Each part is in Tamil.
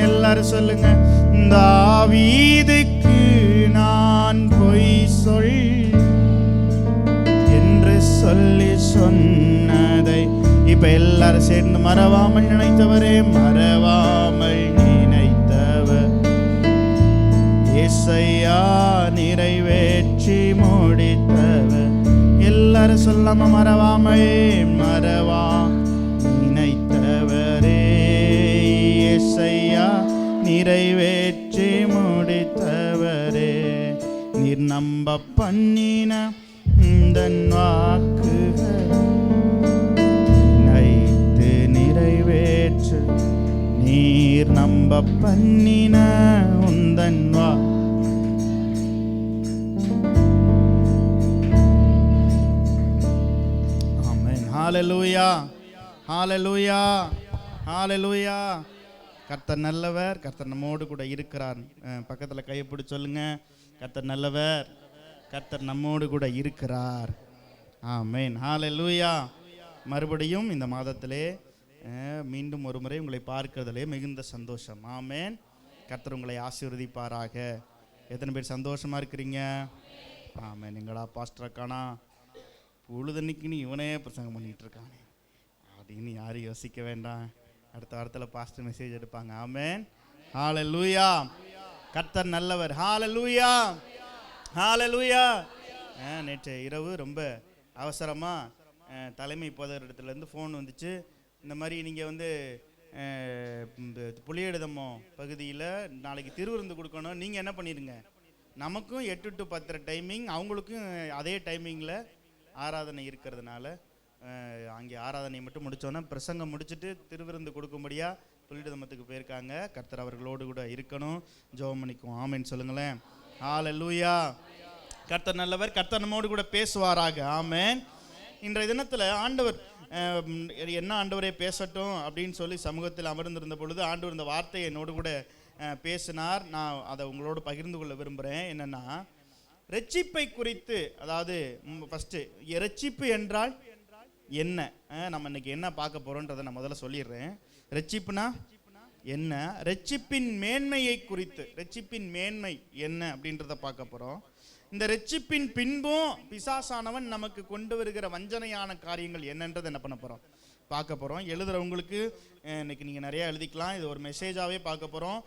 எல்லாரும் சொல்லுங்க. தாவீதுக்கு நான் பொய் சொல் என்று சொல்லி சொன்னதை இப்ப எல்லாரும் சேர்ந்து மறவாமல் நினைத்தவரே, மறவாமல் நினைத்தவர் இயேசையா நிறைவேற்றி முடித்தவர். எல்லாரும் சொல்லாம மறவாமல் மறவா நினைத்தவரே இயேசையா நிறைவேற்றி முடித்தவரே. நீர் நம்ப பண்ணின இந்தன் வாக்குகள் நினைத்து நிறைவேற்று. நீர் நம்ப பண்ணின உந்தன் ஆமென். ஹல்லேலூயா, ஹல்லேலூயா, ஹல்லேலூயா. கர்த்தர் நல்லவர், கர்த்தர் நம்மோடு கூட இருக்கிறார். பக்கத்தில் கையை பிடிச்சி சொல்லுங்க, கர்த்தர் நல்லவர், கர்த்தர் நம்மோடு கூட இருக்கிறார். ஆமென். ஹல்லேலூயா. மறுபடியும் இந்த மாதத்திலே மீண்டும் ஒரு முறை உங்களை பார்க்கிறதிலே மிகுந்த சந்தோஷம். ஆமென். கர்த்தர் உங்களை ஆசீர்வதிப்பாராக. எத்தனை பேர் சந்தோஷமா இருக்கிறீங்க? ஆமென். எங்களா பாஸ்டர் அக்கானா பொழுதன்னைக்குன்னு இவனே பிரசங்கம் பண்ணிட்டு இருக்கானே அப்படின்னு யாரும் யோசிக்க வேண்டாம். அடுத்த வாரத்தில் பாஸ்டர் மெசேஜ் எடுப்பாங்க. ஆமென். ஹல்லேலூயா. கர்த்தர் நல்லவர். ஹல்லேலூயா, ஹல்லேலூயா. நேற்று இரவு ரொம்ப அவசரமாக தலைமை போதகரிடத்துலேருந்து ஃபோன் வந்துச்சு. இந்த மாதிரி நீங்கள் வந்து புளியெடுதமோ பகுதியில் நாளைக்கு திருவிருந்து கொடுக்கணும், நீங்கள் என்ன பண்ணிடுங்க, நமக்கும் 8 to 10 டைமிங், அவங்களுக்கும் அதே டைமிங்கில் ஆராதனை இருக்கிறதுனால அங்கே ஆராதனை மட்டும் முடித்தோன்னே பிரசங்கம் முடிச்சுட்டு திருவிருந்து கொடுக்கும்படியாக புலிடதமத்துக்கு போயிருக்காங்க. கர்த்தர் அவர்களோடு கூட இருக்கணும். ஜெபம் பண்ணிக்குவோம். ஆமென் சொல்லுங்களேன். ஹல்லேலூயா. கர்த்தர் நல்லவர், கர்த்தர் நம்மோடு கூட பேசுவாராக. ஆமென். இன்றைய தினத்தில் ஆண்டவர் என்ன ஆண்டவரே பேசட்டும் அப்படின்னு சொல்லி சமூகத்தில் அமர்ந்திருந்த பொழுது ஆண்டவர் இந்த வார்த்தையை என்னோடு கூட பேசினார். நான் அதை உங்களோடு பகிர்ந்து கொள்ள விரும்புகிறேன். என்னென்னா, ரட்சிப்பை குறித்து, அதாவது ஃபஸ்ட்டு ரட்சிப்பு என்றால் என்ன, நம்ம இன்னைக்கு என்ன பார்க்க போகிறோன்றதை நான் முதல்ல சொல்லிடுறேன். ரட்சிப்புனா என்ன, ரட்சிப்பின் மேன்மையை குறித்து, ரட்சிப்பின் மேன்மை என்ன அப்படின்றத பார்க்க போகிறோம். இந்த ரட்சிப்பின் பின்பும் பிசாசானவன் நமக்கு கொண்டு வருகிற வஞ்சனையான காரியங்கள் என்னன்றது என்ன பண்ண போகிறோம், பார்க்க போகிறோம். எழுதுகிறவங்களுக்கு இன்னைக்கு நீங்கள் நிறையா எழுதிக்கலாம். இது ஒரு மெசேஜாகவே பார்க்க போகிறோம்.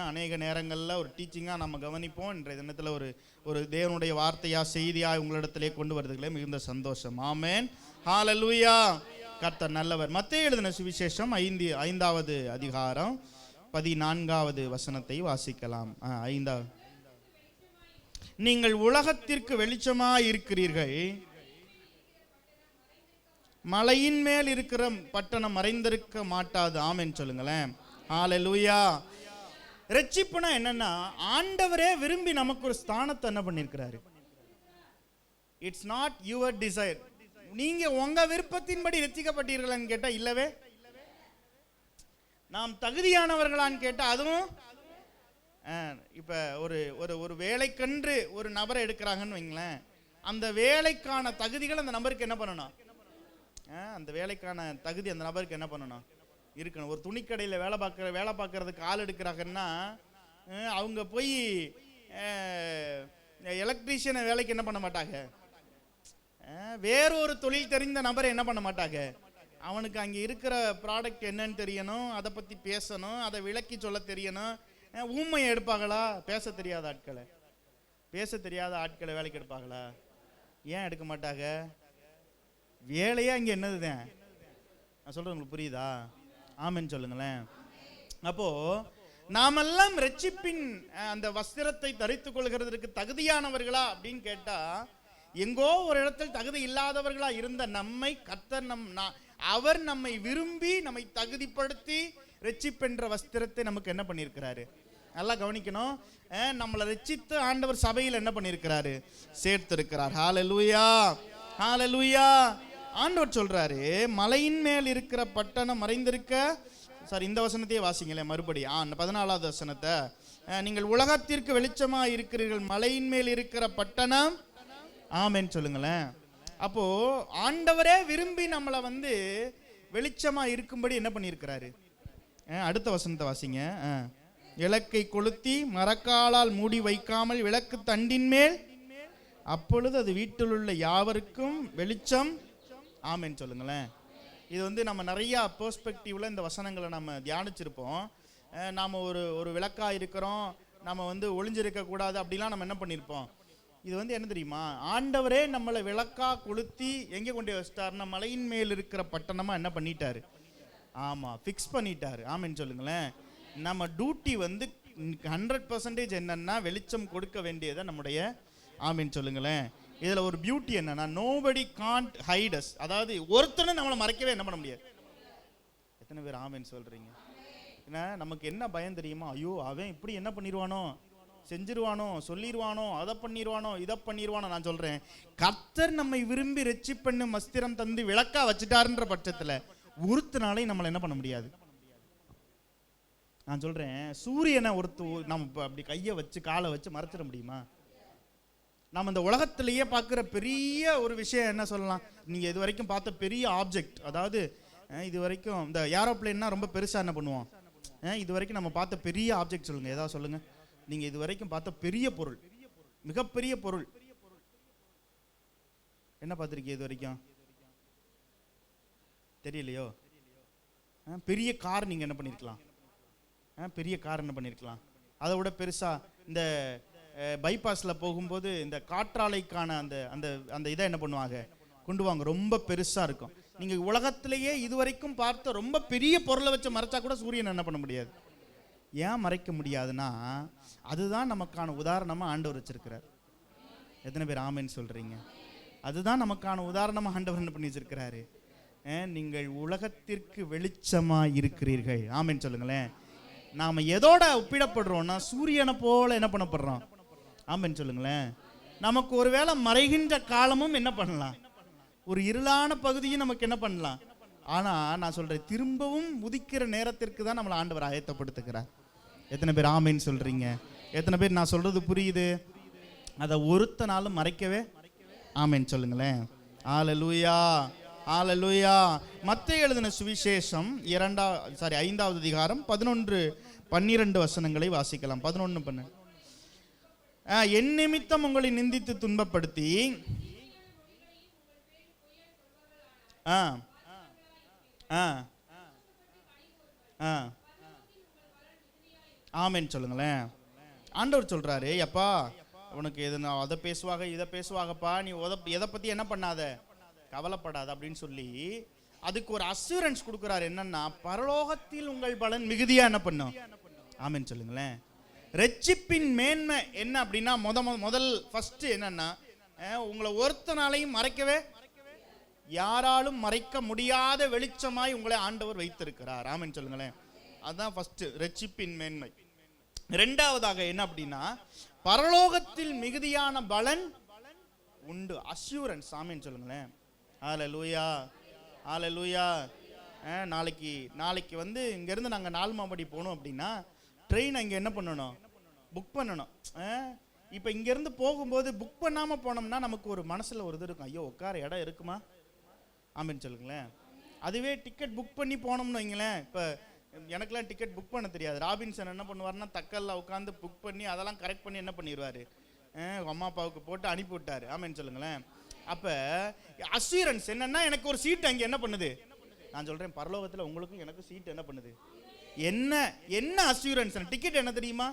அநேக நேரங்களில் ஒரு டீச்சிங்காக நம்ம கவனிப்போம். இன்றைய தினத்தில் ஒரு தேவனுடைய வார்த்தையாக செய்தியாக உங்களிடத்திலே கொண்டு வருதுகளே மிகுந்த சந்தோஷம். ஆமென். ஹல்லேலூயா. கர்த்தர் நல்லவர். மத்தேயு எழுதின சுவிசேஷம் 5வது அதிகாரம் 14வது வசனத்தை வாசிக்கலாம். 5. நீங்கள் உலகத்திற்கு வெளிச்சமாய் இருக்கிறீர்கள். மலையின் மேல் இருக்கிற பட்டணம் மறைந்திருக்க மாட்டாது. ஆமென் சொல்லுங்களேன். ஹல்லேலூயா. ரட்சிப்புனா என்னன்னா, ஆண்டவரே விரும்பி நமக்கு ஒரு ஸ்தானத்தை என்ன பண்ணியிருக்கிறாரு. It's not your desire. நீங்க உங்க விருப்பத்தின்படி ரட்சிக்கப்பட்டீர்களான்னு கேட்டா இல்லவே. நாம் தகுதியானவர்களான்னு கேட்டா அதுவும். இப்ப ஒரு வேலைக்கன்று ஒரு நபரை எடுக்கிறாங்கன்னு வைங்களேன், அந்த வேலைக்கான தகுதிகள் அந்த நபருக்கு என்ன பண்ணணும், அந்த வேலைக்கான தகுதி அந்த நபருக்கு என்ன பண்ணணும், இருக்கணும். ஒரு துணிக்கடையில் வேலை பார்க்கறதுக்கு ஆள் எடுக்கிறாங்கன்னா அவங்க போய் எலக்ட்ரீஷியனை வேலைக்கு என்ன பண்ண மாட்டாங்க, வேறொரு தொழில் தெரிந்த நபரை என்ன பண்ண மாட்டாங்க. அவனுக்கு அங்கே இருக்கிற ப்ராடக்ட் என்னன்னு தெரியணும், அதை பற்றி பேசணும், அதை விளக்கி சொல்ல தெரியணும். ஊமையை எடுப்பாங்களா? பேச தெரியாத ஆட்களை வேலைக்கு எடுப்பாங்களா? ஏன் எடுக்க மாட்டாங்க? வேலையா இங்கே என்னதுதான்? நான் சொல்றது உங்களுக்கு புரியுதா? ஆமென் சொல்லுங்களேன். அப்போ நாமெல்லாம் ரட்சிப்பின் அந்த வஸ்திரத்தை தரித்துக் கொள்கிறதுக்கு தகுதியானவர்களா அப்படின்னு கேட்டா, எங்கோ ஒரு இடத்தில் தகுதி இல்லாதவர்களா இருந்த நம்மை கர்த்தர் அவர் நம்மை விரும்பி நம்மை தகுதிப்படுத்தி ரட்சிப்பென்ற வஸ்திரத்தை நமக்கு என்ன பண்ணியிருக்கிறாரு. நல்லா கவனிக்கணும். நம்மளை ரட்சித்து ஆண்டவர் சபையில் என்ன பண்ணியிருக்கிறாரு, சேர்த்திருக்கிறார். ஹல்லேலூயா, ஹல்லேலூயா. ஆண்டவர் சொல்றாரு, மலையின் மேல் இருக்கிற பட்டணம் மறைந்திருக்க. சார், இந்த வசனத்தையே வாசிங்களேன் மறுபடியும். 14வது வசனத்தை. நீங்கள் உலகத்திற்கு வெளிச்சமா இருக்கிறீர்கள், மலையின் மேல் இருக்கிற பட்டணம். ஆமென் சொல்லுங்களேன். அப்போ ஆண்டவரே விரும்பி நம்மளை வெளிச்சமா இருக்கும்படி என்ன பண்ணியிருக்கிறாரு. அடுத்த வசனத்தை வாசிங்க. விளக்கை கொளுத்தி மரக்காலால் மூடி வைக்காமல் விளக்கு தண்டின் மேல், அப்பொழுது அது வீட்டில் உள்ள யாவருக்கும் வெளிச்சம். ஆமென் சொல்லுங்களேன். இது வந்து நம்ம நிறையா பெர்ஸ்பெக்டிவ்ல இந்த வசனங்களை நம்ம தியானிச்சிருப்போம். நாம் ஒரு விளக்கா இருக்கிறோம், நம்ம வந்து ஒளிஞ்சிருக்க கூடாது அப்படிலாம் நம்ம என்ன பண்ணியிருப்போம். இது வந்து என்ன தெரியுமா, ஆண்டவரே நம்மளை விளக்கா கொளுத்தி எங்கே கொண்டு வச்சிட்டாருன்னா மலையின் மேல் இருக்கிற பட்டணமா என்ன பண்ணிட்டாரு, ஆமாம் ஃபிக்ஸ் பண்ணிட்டாரு. ஆமென் சொல்லுங்களேன். நம்ம டியூட்டி வந்து 100% என்னன்னா வெளிச்சம் கொடுக்க வேண்டியதை நம்முடைய. ஆமென் சொல்லுங்களேன். இதில் ஒரு பியூட்டி என்னன்னா, நோபடி காண்ட் ஹைட் அஸ், அதாவது ஒருத்தனை நம்மளை மறைக்கவே என்ன பண்ண முடியாது. எத்தனை பேர் ஆமென் சொல்றீங்க? ஏன்னா நமக்கு என்ன பயம் தெரியுமா, ஐயோ அவன் இப்படி என்ன பண்ணிடுவானோ, செஞ்சிருவானோ, சொல்லிடுவானோ, அதை பண்ணிடுவானோ, இதை பண்ணிடுவானோ. நான் சொல்றேன், கர்த்தர் நம்மை விரும்பி ரெட்சிப்பண்ணு மஸ்திரம் தந்து விளக்கா வச்சுட்டாருன்ற பட்சத்தில் ஒருத்தனாலே நம்மளை என்ன பண்ண முடியாது. நான் சொல்றேன், சூரியனை நம்ம அப்படி கையை வச்சு காலை வச்சு மறைச்சிட முடியுமா? நம்ம இந்த உலகத்திலேயே பார்க்குற பெரிய ஒரு விஷயம் என்ன சொல்லலாம், நீங்கள் இது வரைக்கும் பார்த்த பெரிய ஆப்ஜெக்ட், அதாவது இது வரைக்கும் இந்த ஏரோப்ளேன்னா ரொம்ப பெருசாக என்ன பண்ணுவோம், இது வரைக்கும் நம்ம பார்த்த பெரிய ஆப்ஜெக்ட் சொல்லுங்கள், ஏதாவது சொல்லுங்கள். நீங்கள் இது வரைக்கும் பார்த்த பெரிய பொருள், மிகப்பெரிய பொருள் என்ன பார்த்துருக்கீங்க இது வரைக்கும்? தெரியலையோ? பெரிய கார் நீங்கள் என்ன பண்ணியிருக்கலாம், பெரிய கார் என்ன பண்ணியிருக்கலாம். அதை விட பெருசாக இந்த பைபாஸில் போகும்போது இந்த காற்றாலைக்கான அந்த அந்த அந்த இதை என்ன பண்ணுவாங்க, கொண்டு வாங்க, ரொம்ப பெருசாக இருக்கும். நீங்கள் உலகத்திலேயே இதுவரைக்கும் பார்த்த ரொம்ப பெரிய பொருளை வச்சு மறைச்சா கூட சூரியன் என்ன பண்ண முடியாது. ஏன் மறைக்க முடியாதுன்னா, அதுதான் நமக்கான உதாரணமாக ஆண்டவர் வச்சிருக்கிறார். எத்தனை பேர் ஆமென் சொல்கிறீங்க? அதுதான் நமக்கான உதாரணமாக ஆண்டவர் என்ன பண்ணி வச்சிருக்கிறாரு. நீங்கள் உலகத்திற்கு வெளிச்சமாக இருக்கிறீர்கள். ஆமென் சொல்லுங்களேன். நாம் எதோட ஒப்பிடப்படுறோம்னா சூரியனை போல என்ன பண்ணப்படுறோம். ஆமென் சொல்லுங்களேன். நமக்கு ஒருவேளை மறைகின்ற காலமும் என்ன பண்ணலாம், ஒரு இருளான பகுதியும் நமக்கு என்ன பண்ணலாம். ஆனால் நான் சொல்கிறேன், திரும்பவும் உதிக்கிற நேரத்திற்கு தான் நம்மளை ஆண்டவர் ஆயத்தப்படுத்துகிறார். எத்தனை பேர் ஆமென் சொல்கிறீங்க? எத்தனை பேர் நான் சொல்கிறது புரியுது? அதை ஒருத்தனாலும் மறைக்கவே. ஆமென் சொல்லுங்களேன். ஹல்லேலூயா, ஹல்லேலூயா. மத்தேயு எழுதின சுவிசேஷம் 5வது அதிகாரம் 11-12 வசனங்களை வாசிக்கலாம். 11-12. என் நிமித்தம் உங்களை நிந்தித்து துன்பப்படுத்தி ஆமென் சொல்லுங்களேன். ஆண்டவர் சொல்றாரு, எப்பா உனக்கு எது அதை பேசுவாங்க இதை பேசுவாங்கப்பா, நீ எதை பத்தி என்ன பண்ணாத, கவலைப்படாத அப்படின்னு சொல்லி அதுக்கு ஒரு அசூரன்ஸ் கொடுக்குறாரு. என்னன்னா, பரலோகத்தில் உங்கள் பலன் மிகுதியா என்ன பண்ணும். ஆமென் சொல்லுங்களேன். ரட்சிப்பின் மேன்மை என்ன அப்படின்னா, முதல் ஃபர்ஸ்ட் என்னன்னா, உங்களை ஒருத்தனாலையும் மறைக்கவே, யாராலும் மறைக்க முடியாத வெளிச்சமாய் உங்களை ஆண்டவர் வைத்திருக்கிறார். ஆமென் சொல்லுங்களேன். அதுதான் ஃபர்ஸ்ட் ரட்சிப்பின் மேன்மை. இரண்டாவதாக என்ன அப்படின்னா, பரலோகத்தில் மிகுதியான பலன் உண்டு, அஷ்யூரன்ஸ். ஆமென் சொல்லுங்களேன். ஹல்லேலூயா, ஹல்லேலூயா. நாளைக்கு வந்து இங்கேருந்து நாங்கள் 4 மாம்படி போகணும் அப்படின்னா ட்ரெயின் அங்கே என்ன பண்ணணும், புக் பண்ணணும். இப்போ இங்கேருந்து போகும்போது புக் பண்ணாமல் போனோம்னா நமக்கு ஒரு மனசில் ஒரு இது இருக்கும், ஐயோ உட்கார இடம் இருக்குமா. ஆமென் சொல்லுங்களேன். அதுவே டிக்கெட் புக் பண்ணி போனோம்னு வைங்களேன். இப்போ எனக்கெல்லாம் டிக்கெட் புக் பண்ண தெரியாது. ராபின்சன் என்ன பண்ணுவார்னா, தக்கல்ல உட்காந்து புக் பண்ணி அதெல்லாம் கரெக்ட் பண்ணி என்ன பண்ணிடுவார், அம்மா அப்பாவுக்கு போட்டு அனுப்பி விட்டார். ஆமென் சொல்லுங்களேன். அப்போ அஷ்யூரன்ஸ் என்னன்னா, எனக்கு ஒரு சீட் அங்கே என்ன பண்ணுது. நான் சொல்கிறேன், பரலோகத்தில் உங்களுக்கும் எனக்கும் சீட் என்ன பண்ணுது. என்ன அஷ்யூரன்ஸ், டிக்கெட் என்ன தெரியுமா,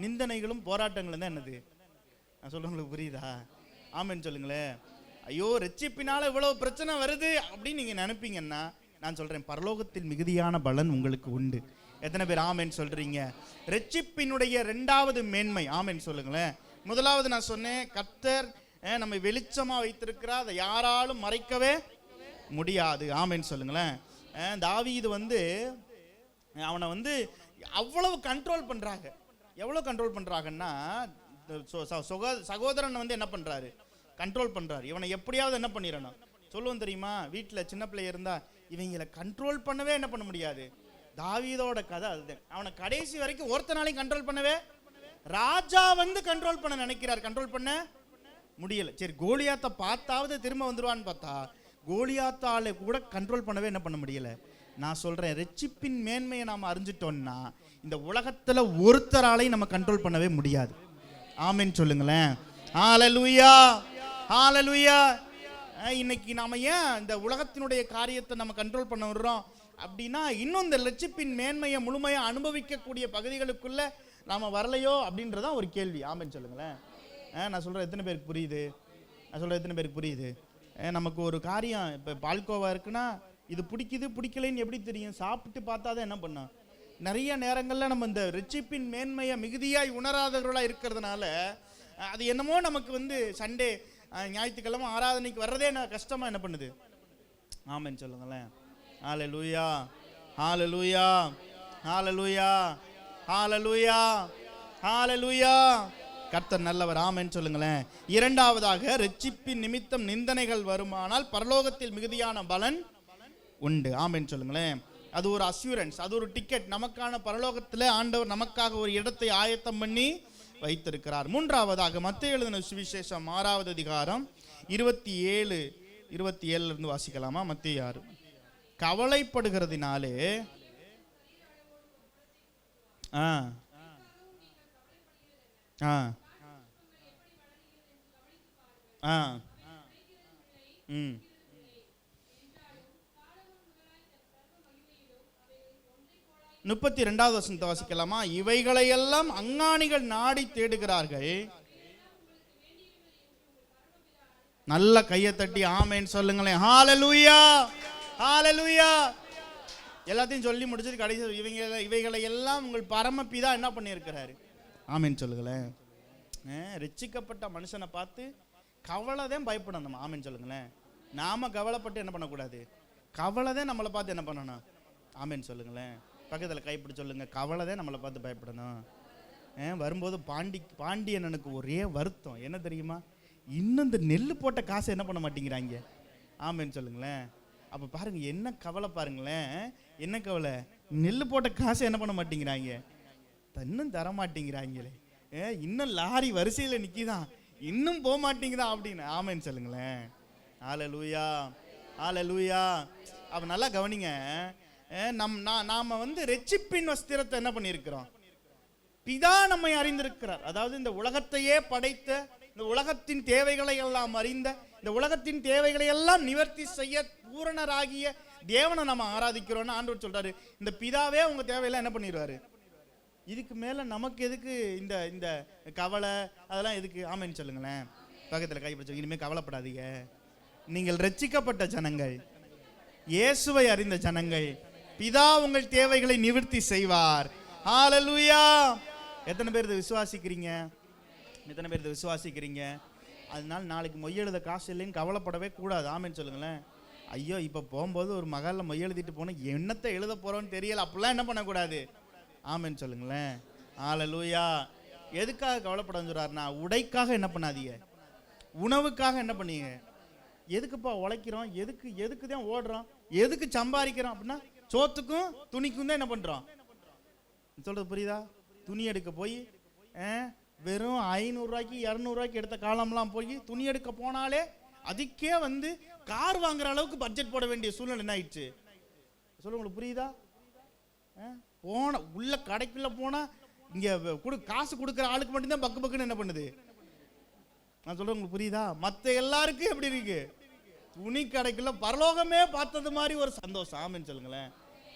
நிந்தனைகளும் போராட்டங்களும் தான் என்னது. நான் சொல்ல உங்களுக்கு புரியுதா? ஆமென் சொல்லுங்களேன். ஐயோ ரட்சிப்பினால இவ்வளவு பிரச்சனை வருது அப்படின்னு நீங்கள் நினைப்பீங்கன்னா, நான் சொல்கிறேன், பரலோகத்தில் மிகுதியான பலன் உங்களுக்கு உண்டு. எத்தனை பேர் ஆமென் சொல்கிறீங்க? ரட்சிப்பினுடைய 2வது மேன்மை. ஆமென் சொல்லுங்களேன். முதலாவது நான் சொன்னேன், கர்த்தர் நம்மை வெளிச்சமாக வைத்திருக்கிறார், அதை யாராலும் மறைக்கவே முடியாது. ஆமென் சொல்லுங்களேன். தாவீது வந்து அவனை வந்து அவ்வளவு கண்ட்ரோல் பண்ணுறாங்க. எவ்வளோ கண்ட்ரோல் பண்ணுறாங்கன்னா, சகோதரன் வந்து என்ன பண்ணுறாரு, கண்ட்ரோல் பண்ணுறாரு. இவனை எப்படியாவது என்ன பண்ணிடணும். சொல்லுவோம் தெரியுமா, வீட்டில் சின்ன பிள்ளை இருந்தால் இவங்களை கண்ட்ரோல் பண்ணவே என்ன பண்ண முடியாது. தாவீதோட கதை அதுதான். அவனை கடைசி வரைக்கும் ஒருத்தனாலையும் கண்ட்ரோல் பண்ணவே, ராஜா வந்து கண்ட்ரோல் பண்ண நினைக்கிறார், கண்ட்ரோல் பண்ண முடியல. சரி, கோலியாத்தை பார்த்தாவது திரும்ப வந்துடுவான்னு பார்த்தா கோலியாத்தால கூட கண்ட்ரோல் பண்ணவே என்ன பண்ண முடியல. நான் சொல்றேன், ரட்சிப்பின் மேன்மையை நாம் அறிஞ்சிட்டோம்னா இந்த உலகத்துல ஒருத்தராலையும் நம்ம கண்ட்ரோல் பண்ணவே முடியாது. ஆமென் சொல்லுங்களேன். ஹalleluya, ஹalleluya. இன்னைக்கு நாம ஏன் இந்த உலகத்தினுடைய காரியத்தை நம்ம கண்ட்ரோல் பண்ண விடுறோம் அப்படின்னா, இன்னும் இந்த ரட்சிப்பின் மேன்மையை முழுமையா அனுபவிக்கக்கூடிய பகுதிகளுக்குள்ள நாம வரலையோ அப்படின்றதான் ஒரு கேள்வி. ஆமென் சொல்லுங்களேன். நான் சொல்றேன் எத்தனை பேருக்கு புரியுது? நான் சொல்றேன் எத்தனை பேருக்கு புரியுது? நமக்கு ஒரு காரியம், இப்போ பால்கோவா இருக்குன்னா இது பிடிக்குது பிடிக்கலைன்னு எப்படி தெரியும்? சாப்பிட்டு பார்த்தா தான் என்ன பண்ணோம். நிறைய நேரங்களில் நம்ம இந்த ரட்சிப்பின் மேன்மையை மிகுதியாய் உணராதவர்களாக இருக்கிறதுனால அது என்னமோ நமக்கு வந்து சண்டே ஞாயிற்றுக்கிழமை ஆராதனைக்கு வர்றதே கஷ்டமாக என்ன பண்ணுது. ஆமென் சொல்லுங்களேன். ஹalleluya, ஹalleluya, ஹalleluya, ஹalleluya, ஹalleluya. கர்த்தர் நல்லவர். ஆமென் சொல்லுங்களேன். இரண்டாவதாக, ரட்சிப்பின் நிமித்தம் நிந்தனைகள் வருமானால் பரலோகத்தில் மிகுதியான பலன் உண்டு. ஆமென் சொல்லுங்களேன். அது ஒரு அஷ்யூரன்ஸ், அது ஒரு டிக்கெட். நமக்கான பரலோகத்தில் ஆண்டவர் நமக்காக ஒரு இடத்தை ஆயத்தம் பண்ணி வைத்திருக்கிறார். மூன்றாவதாக, மத்தேயு எழுதின சுவிசேஷம் 6வது அதிகாரம் 27 இருந்து வாசிக்கலாமா? மத்தேயு 6. கவலைப்படுகிறதினாலே ஆ 32வது வசனத்தை வாசிக்கலாமா? இவைகளையெல்லாம் அஞ்ஞானிகள் நாடி தேடுகிறார்கள். நல்ல கையை தட்டி ஆமென் சொல்லுங்களேன். ஹalleluya, ஹalleluya. எல்லாத்தையும் சொல்லி முடிச்சது கடைசி, இவைகளை எல்லாம் உங்கள் பரமபிதா என்ன பண்ணியிருக்கிறாரு. ஆமென் சொல்லுங்களேன். ரட்சிக்கப்பட்ட மனுஷனை பார்த்து கவலை தான் பயப்படணும். ஆமென் சொல்லுங்களேன். நாம கவலைப்பட்டு என்ன பண்ணக்கூடாது. கவலை தான் நம்மளை பார்த்து என்ன பண்ணணும். ஆமென் சொல்லுங்களேன். பக்கத்தில் கைப்பிடி சொல்லுங்க, கவலை தான் நம்மளை பார்த்து பயப்படணும். வரும்போது பாண்டியனுக்கு ஒரே வருத்தம் என்ன தெரியுமா? இன்னும் இந்த நெல் போட்ட காசை என்ன பண்ண மாட்டேங்கிறாங்க. ஆமென் சொல்லுங்களேன். அப்போ பாருங்க என்ன கவலை பாருங்களேன். என்ன கவலை? நெல் போட்ட காசை என்ன பண்ண மாட்டேங்கிறாங்க, இன்னும் தர மாட்டேங்கிறாங்களே. இன்னும் லாரி வரிசையில் நிற்கிதான், இன்னும் போக மாட்டேங்குதா அப்படின்னு. ஆமென் சொல்லுங்களேன். ஹalleluya, ஹalleluya. அப்போ நல்லா கவனிங்க. நாம வந்து ரட்சிப்பின் வஸ்திரத்தை என்ன பண்ணியிருக்கிறோம். பிதா நம்மை அறிந்திருக்கிறார். அதாவது இந்த உலகத்தையே படைத்த, இந்த உலகத்தின் தேவைகளை எல்லாம் அறிந்த, இந்த உலகத்தின் தேவைகளை எல்லாம் நிவர்த்தி செய்ய பூரணராகிய தேவனை நம்ம ஆராதிக்கிறோம்னு ஆண்டவர் சொல்றாரு. இந்த பிதாவே உங்க தேவையெல்லாம் என்ன பண்ணிடுவாரு. இதுக்கு மேல நமக்கு எதுக்கு இந்த இந்த கவலை, அதெல்லாம் எதுக்கு. ஆமென் சொல்லுங்களேன். பக்கத்தில் கைப்பிடிச்சு, இனிமே கவலைப்படாதீங்க. நீங்கள் ரட்சிக்கப்பட்ட ஜனங்கள், இயேசுவை அறிந்த ஜனங்கள், பிதா உங்கள் தேவைகளை நிவர்த்தி செய்வார். ஹalleluya. எத்தனை பேர் இதை விசுவாசிக்கிறீங்க? எத்தனை பேர் இதை விசுவாசிக்கிறீங்க? அதனால நாளைக்கு மொய் எழுத காசு இல்லைன்னு கவலைப்படவே கூடாது. ஆமென் சொல்லுங்களேன். ஐயோ இப்போ போகும்போது ஒரு மகளில் மொய் எழுதிட்டு போனோம், என்னத்தை எழுத போறோன்னு தெரியல, அப்படிலாம் என்ன பண்ணக்கூடாது. ஆமென் சொல்லுங்களேன். ஹalleluya. எதுக்காக கவலைப்பட சொல்றாருன்னா, உடைக்காக என்ன பண்ணாதீங்க, உணவுக்காக என்ன பண்ணீங்க. எதுக்குப்பா உழைக்கிறோம், எதுக்கு தான் ஓடுறோம், எதுக்கு சம்பாதிக்கிறோம் அப்படின்னா சோத்துக்கும் துணிக்கும் தான் என்ன பண்றோம். சொல்றது புரியுதா? துணி எடுக்க போய் வெறும் 500 ரூபாய்க்கு 200 ரூபாய்க்கு எடுத்த காலம்லாம் போய் துணி எடுக்க போனாலே அதுக்கே வந்து கார் வாங்குற அளவுக்கு பட்ஜெட் போட வேண்டிய சூழ்நிலை என்ன ஆயிடுச்சு. சொல்ல உங்களுக்கு புரியுதா? போன உள்ள கடைக்குள்ள போனா இங்க காசு கொடுக்குற ஆளுக்கு மட்டும்தான் பக்கு பக்குன்னு என்ன பண்ணுது. நான் சொல்றேன் உங்களுக்கு புரியுதா? மற்ற எல்லாருக்கும் எப்படி இருக்கு, துணி கடைக்குள்ள பரலோகமே பார்த்தது மாதிரி ஒரு சந்தோஷம். ஆமென் சொல்லுங்களேன்.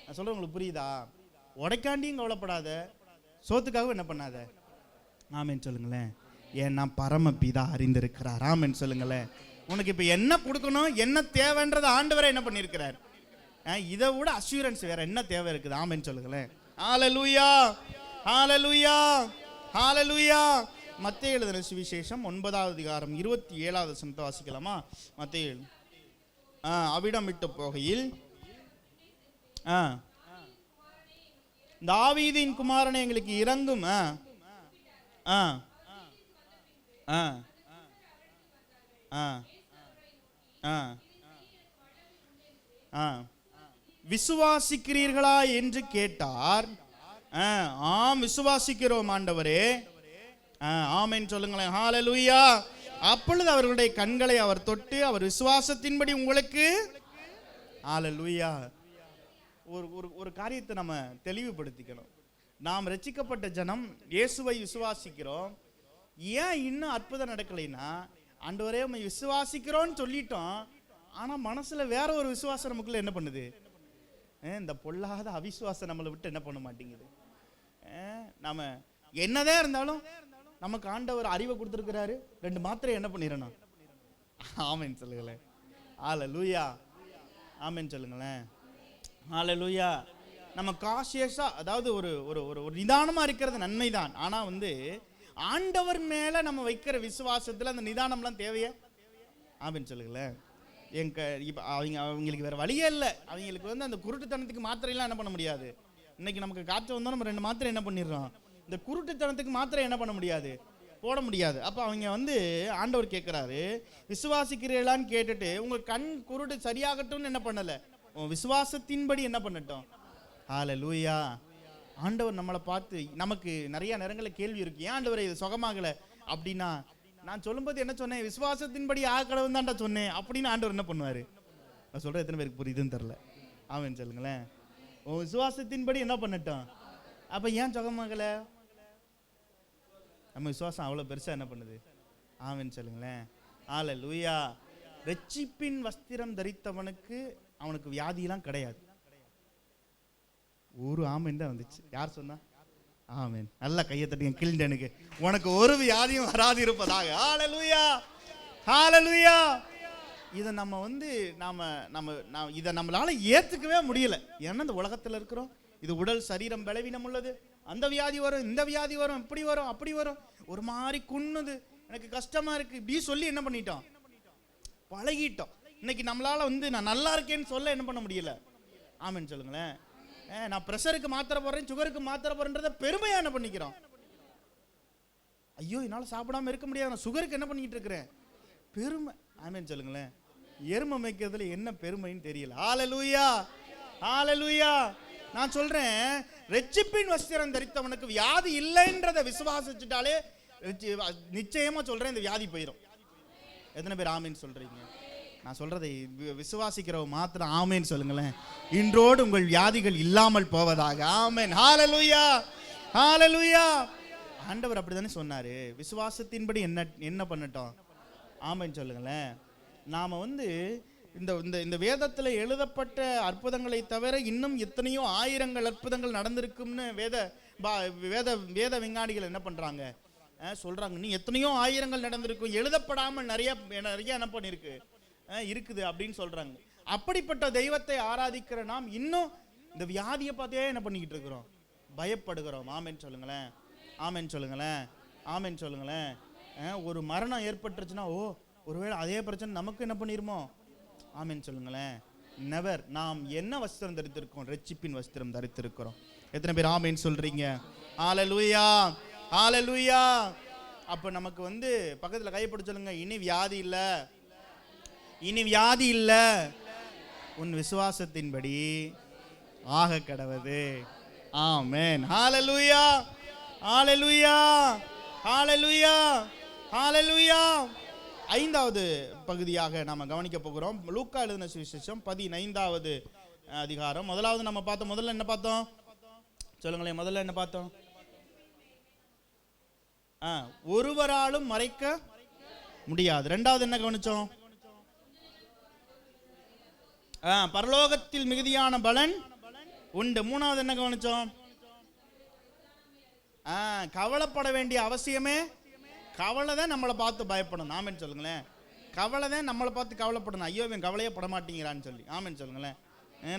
நான் சொல்றேன் உங்களுக்கு புரியுதா? உடைக்காண்டியும் கவலைப்படாத, சோத்துக்காகவும் என்ன பண்ணாத. ஆமென் சொல்லுங்களேன். ஏன்னா பரமபிதா அறிந்திருக்கிறார். ஆமென் சொல்லுங்களேன். உனக்கு இப்ப என்ன கொடுக்கணும், என்ன தேவைன்றது ஆண்டவரே என்ன பண்ணியிருக்கிறார். இதை விட அஷ்யூரன்ஸ் வேற என்ன தேவை இருக்குது. ஆமென் சொல்லுங்களேன். ஹalleluya, ஹalleluya, ஹalleluya. மத்தேயு எழுதின சுவிசேஷம் 9வது அதிகாரம் 27வது வசனத்தை வாசிக்கலாமா? மத்தேயு. அவிடம் விட்டு போகையில், தாவீதின் குமாரனை எங்களுக்கு இறங்கும். விசுவாசிக்கிறீர்களா என்று கேட்டார். ஆம் விசுவாசிக்கிறோம் ஆண்டவரே. ஆமென் சொல்லுங்களேன். ஹalleluya. அப்பொழுது அவர்களுடைய கண்களை அவர் தொட்டு, அவர் விசுவாசத்தின்படி உங்களுக்கு. ஹalleluya. ஒரு காரியத்தை நம்ம தெளிவுபடுத்திக்கணும். நாம் ரட்சிக்கப்பட்ட ஜனம் இயேசுவை விசுவாசிக்கிறோம். ஏன் இன்னும் அற்புதம் நடக்கலைன்னா, ஆண்டவரே உம்மை விசுவாசிக்கிறோன்னு சொல்லிட்டோம், ஆனால் மனசில் வேற ஒரு விசுவாசம் நமக்குள்ள என்ன பண்ணுது? இந்த பொல்லாத அவிசுவாசம் நம்மளை விட்டு என்ன பண்ண மாட்டேங்குது. நம்ம என்னதான் இருந்தாலும் நமக்கு ஆண்டவர் அறிவை கொடுத்துருக்கிறாரு, 2 மாத்திரை என்ன பண்ணிடணும்? ஆமென் சொல்லுங்களேன். ஹல்லேலூயா. ஆமென் சொல்லுங்களேன். ஹல்லேலூயா. நம்ம காஷியஸா, அதாவது ஒரு ஒரு ஒரு நிதானமா இருக்கிறது நன்மைதான். ஆனா ஆண்டவர் மேல நம்ம வைக்கிற விசுவாசத்துல அந்த நிதானம்லாம் தேவையா? ஆமென் சொல்லுங்களேன். இப்போ அவங்களுக்கு வேற வழியே இல்லை. அவங்களுக்கு அந்த குருட்டுத்தனத்துக்கு மாத்திரையெல்லாம் என்ன பண்ண முடியாது. இன்னைக்கு நமக்கு காய்ச்சல் வந்தோம், நம்ம 2 மாத்திரை என்ன பண்ணிடுறோம். இந்த குருட்டுத்தனத்துக்கு மாத்திரை என்ன பண்ண முடியாது, போட முடியாது. அப்போ அவங்க ஆண்டவர் கேட்குறாரு, விசுவாசிக்கிறீர்களான்னு கேட்டுட்டு உங்கள் கண் குருட்டு சரியாகட்டும்னு என்ன பண்ணலை, விசுவாசத்தின்படி என்ன பண்ணட்டும். ஹல்லேலூயா. ஆண்டவர் நம்மளை பார்த்து, நமக்கு நிறைய நேரங்களில் கேள்வி இருக்கு, ஏன் ஆண்டவரை இது சுகமாகலை அப்படின்னா, நான் சொல்லும்போது என்ன சொன்னேன், விசுவாசத்தின்படி கடவுள் தான்டா சொன்னேன் அப்படின்னு ஆண்டவர் என்ன பண்ணுவார். நான் சொல்கிறேன், எத்தனை பேருக்கு புரியுதுன்னு தெரில. ஆமென் சொல்லுங்களேன். உன் விசுவாசத்தின்படி என்ன பண்ணட்டும். அப்போ ஏன் சுகமாகலை? நம்ம விசுவாசம் அவ்வளோ பெருசாக என்ன பண்ணுது. ஆமென் சொல்லுங்களேன். ஹல்லேலூயா. ரட்சிப்பின் வஸ்திரம் தரித்தவனுக்கு அவனுக்கு வியாதியெல்லாம் கிடையாது. ஒரு ஆமென் தான் வந்துச்சு. யார் சொன்னா? ஆமென். நல்லா கையை தட்டுங்க கிளிண்டனுக்கு. உனக்கு ஒரு வியாதியும் வராது இருப்பதாக. ஹல்லேலூயா. ஹல்லேலூயா. இதை நம்ம நம்ம இதை நம்மளால ஏற்றுக்கவே முடியல. ஏன்னா இந்த உலகத்தில் இருக்கிறோம், இது உடல் சரீரம் பலவீனம் உள்ளது, அந்த வியாதி வரும், இந்த வியாதி வரும், இப்படி வரும், அப்படி வரும், ஒரு மாதிரி குன்னுது, எனக்கு கஷ்டமா இருக்கு, இப்படி சொல்லி என்ன பண்ணிட்டோம், பழகிட்டோம். இன்னைக்கு நம்மளால நான் நல்லா இருக்கேன்னு சொல்ல என்ன பண்ண முடியல. ஆமென் சொல்லுங்களேன். நான் ப்ரெஷருக்கு மாத்திரை போடுறேன், சுகருக்கு மாத்திரை போடுறேன்றத பெருமையா என்ன பண்ணிக்கிறோம். ஐயோ என்னால் சாப்பிடாம இருக்க முடியாது, நான் சுகருக்கு என்ன பண்ணிட்டு இருக்கிறேன், பெருமை. ஆமென் சொல்லுங்களேன். எருமை மேய்க்கிறதுல என்ன பெருமைன்னு தெரியல. ஹல்லேலூயா. ஹல்லேலூயா. நான் சொல்றேன், ரட்சிப்பின் வஸ்திரம் தரித்தவனுக்கு வியாதி இல்லைன்றதை விசுவாசிச்சுட்டாலே நிச்சயமா சொல்றேன், இந்த வியாதி போயிடும். எத்தனை பேர் ஆமேன்னு சொல்றீங்க? நான் சொல்றதை விசுவாசிக்கிறவங்க மாத்திரம் ஆமேன்னு சொல்லுங்களேன். இன்றோடு உங்கள் வியாதிகள் இல்லாமல் போவதாக. ஆமேன். ஹல்லேலூயா. ஹல்லேலூயா. ஆண்டவர் அப்படிதானே சொன்னாரு. விசுவாசத்தின்படி என்ன பண்ணட்டும். ஆமேன்னு சொல்லுங்களேன். நாம இந்த இந்த வேதத்தில் எழுதப்பட்ட அற்புதங்களை தவிர இன்னும் எத்தனையோ ஆயிரங்கள் அற்புதங்கள் நடந்திருக்கும்னு வேத விஞ்ஞானிகள் என்ன பண்றாங்க, சொல்றாங்க. நீ எத்தனையோ ஆயிரங்கள் நடந்திருக்கும், எழுதப்படாமல் நிறைய என்ன பண்ணிருக்கு இருக்குது அப்படின்னு சொல்றாங்க. அப்படிப்பட்ட தெய்வத்தை ஆராதிக்கிற நாம் இன்னும் இந்த வியாதியை பார்த்தே என்ன பண்ணிக்கிட்டு இருக்கிறோம், பயப்படுகிறோம். ஆமென் சொல்லுங்களேன். ஆமென் சொல்லுங்களேன். ஆமென் சொல்லுங்களேன். ஒரு மரணம் ஏற்பட்டுருச்சுன்னா, ஓ ஒருவேளை அதே பிரச்சனை நமக்கு என்ன பண்ணிருமோ. ஆமென் சொல்லுங்களேன். நெவர். நாம் என்ன வஸ்திரம் தரித்திருக்கோம்? ரட்சிப்பின் வஸ்திரம் தரித்திருக்கிறோம். எத்தனை பேர் ஆமென் சொல்றீங்க? ஹல்லேலூயா. ஹல்லேலூயா. அப்ப நமக்கு பக்கத்துல கைப்பிடிச்சு சொல்லுங்க, இனி வியாதி இல்ல, இனி வியாதி இல்ல, உன் விசுவாசத்தின்படி ஆக கடவது. ஆமென். ஹல்லேலூயா. ஹல்லேலூயா. ஹல்லேலூயா. ஹல்லேலூயா. 5வது பகுதியாக நாம கவனிக்க போகிறோம். லூக்கா எழுதின சுவிசேஷம் 15வது அதிகாரம். முதலாவது நம்ம பார்த்தோம். முதல்ல என்ன பார்த்தோம் சொல்லுங்களேன். முதல்ல என்ன பார்த்தோம்? ஒருவராலும் மறைக்க முடியாது. 2வது என்ன கவனிச்சோம்? பரலோகத்தில் மிகுதியான பலன் உண்டு. 3வது என்ன கவனிச்சோம்? கவலைப்பட வேண்டிய அவசியமே, கவலை தான் நம்மளை பார்த்து பயப்படணும். ஆமென் சொல்லுங்களேன். கவலை தான் நம்மளை பார்த்து கவலைப்படணும். ஐயோ இவன் கவலையே பட மாட்டேங்கிறான்னு சொல்லி. ஆமென் சொல்லுங்களேன்.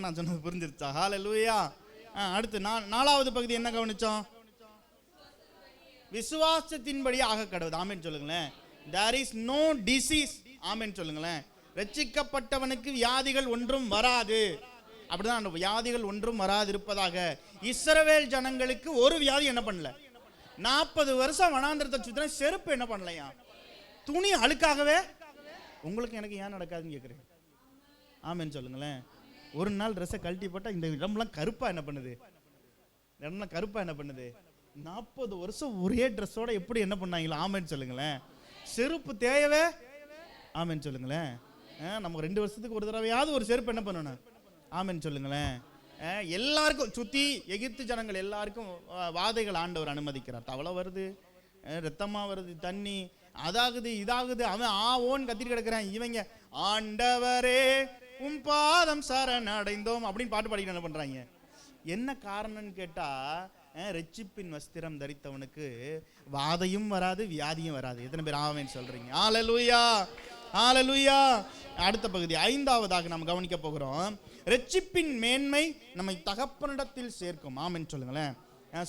நான் சொன்னது புரிஞ்சிருச்சா? ஹல்லேலூயா. அடுத்து 4வது பகுதி என்ன கவனிச்சோம்? விசுவாசத்தின்படி ஆக கடவுது. ஆமென் சொல்லுங்களேன். there is no disease. ஆமென் சொல்லுங்களேன். ரட்சிக்கப்பட்டவனுக்கு வியாதிகள் ஒன்றும் வராது. அப்படிதான், அந்த வியாதிகள் ஒன்றும் வராது இருப்பதாக. இஸ்ரவேல் ஜனங்களுக்கு ஒரு வியாதி என்ன பண்ணல. 40 வருஷம் வனாந்திரத்தை சுத்தின செருப்பு என்ன பண்ணலையா, துணி அழுக்காகவே. உங்களுக்கு எனக்கு ஏன் நடக்காதுன்னு கேட்குறேன். ஆமென் சொல்லுங்களேன். ஒரு நாள் ட்ரெஸ்ஸை கழட்டி போட்டால் இந்த இடம்லாம் கருப்பா என்ன பண்ணுது, இடம்லாம் கருப்பா என்ன பண்ணுது. 40 வருஷம் ஒரே ட்ரெஸ்ஸோட எப்படி என்ன பண்ணாங்களா? ஆமென் சொல்லுங்களேன். செருப்பு தேயவே. ஆமென் சொல்லுங்களேன். நம்ம 2 வருஷத்துக்கு ஒரு தடவையாவது ஒரு செருப்பு என்ன பண்ணணும். ஆமென் சொல்லுங்களேன். எல்லாருக்கும் சுற்றி எகிப்து ஜனங்கள் எல்லாருக்கும் வாதைகள் ஆண்டவர் அனுமதிக்கிறார். தவளை வருது, ரத்தமாக வருது, தண்ணி அதாகுது இதாகுது, அவன் ஓன் கத்திட்டு கிடக்குறான். இவங்க ஆண்டவரே உம் பாதம் சரணடைந்தோம் அப்படின்னு பாட்டு பாடிக்கிட்டு என்ன பண்ணுறாங்க? என்ன காரணம்னு கேட்டால், ரட்சிப்பின் வஸ்திரம் தரித்தவனுக்கு வாதையும் வராது, வியாதியும் வராது. எத்தனை பேர் ஆமென் சொல்றீங்க? ஹல்லேலூயா, ஹல்லேலூயா. அடுத்த பகுதி 5ஆவதாக நாம் கவனிக்க போகிறோம். ரட்சிப்பின் மேன்மை நம்மை தகப்பனிடத்தில் சேர்க்கும். ஆமென் சொல்லுங்களேன்.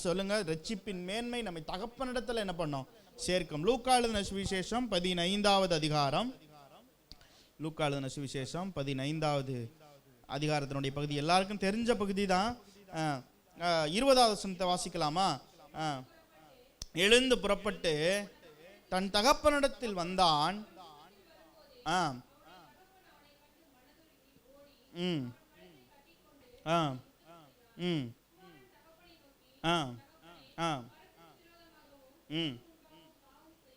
சொல்லுங்க, ரட்சிப்பின் மேன்மை நம்மை தகப்பனிடத்தில் என்ன பண்ணோம்? சேர்க்கும். லூக்கா எழுதின சுவிசேஷம் 15வது அதிகாரம். லூக்கா எழுதின சுவிசேஷம் 15வது அதிகாரத்தினுடைய பகுதி எல்லாருக்கும் தெரிஞ்ச பகுதி தான். 20வது வசனத்தை வாசிக்கலாமா? எழுந்து புறப்பட்டு தன் தகப்பனிடத்தில் வந்தான்.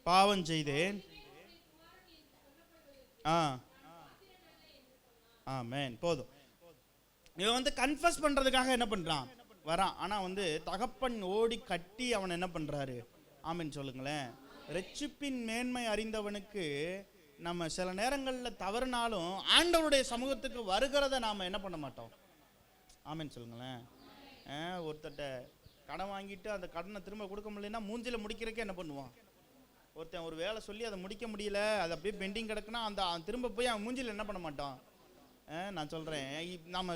பாவம் செய்தேன். ஆமென். போதும். இவன் வந்து கன்ஃபஸ் பண்றதுக்காக என்ன பண்றான்? வரான். ஆனா வந்து தகப்பன் ஓடி கட்டி அவன் என்ன பண்றாரு? ஆமென் சொல்லுங்களேன். ரட்சிப்பின் மேன்மை அறிந்தவனுக்கு நம்ம சில நேரங்களில் தவறுனாலும் ஆண்டவருடைய சமூகத்துக்கு வருகிறத நாம் என்ன பண்ண மாட்டோம்? ஆமென் சொல்லுங்களேன். ஒருத்தட்ட கடன் வாங்கிட்டு அந்த கடனை திரும்ப கொடுக்க முடியலன்னா மூஞ்சில முடிக்கிறதுக்கே என்ன பண்ணுவான்? ஒருத்தன் ஒரு வேலை சொல்லி அதை முடிக்க முடியல, அது அப்படியே பெண்டிங் கிடக்குன்னா அந்த திரும்ப போய் அவன் மூஞ்சில என்ன பண்ண மாட்டான்? நான் சொல்கிறேன், நம்ம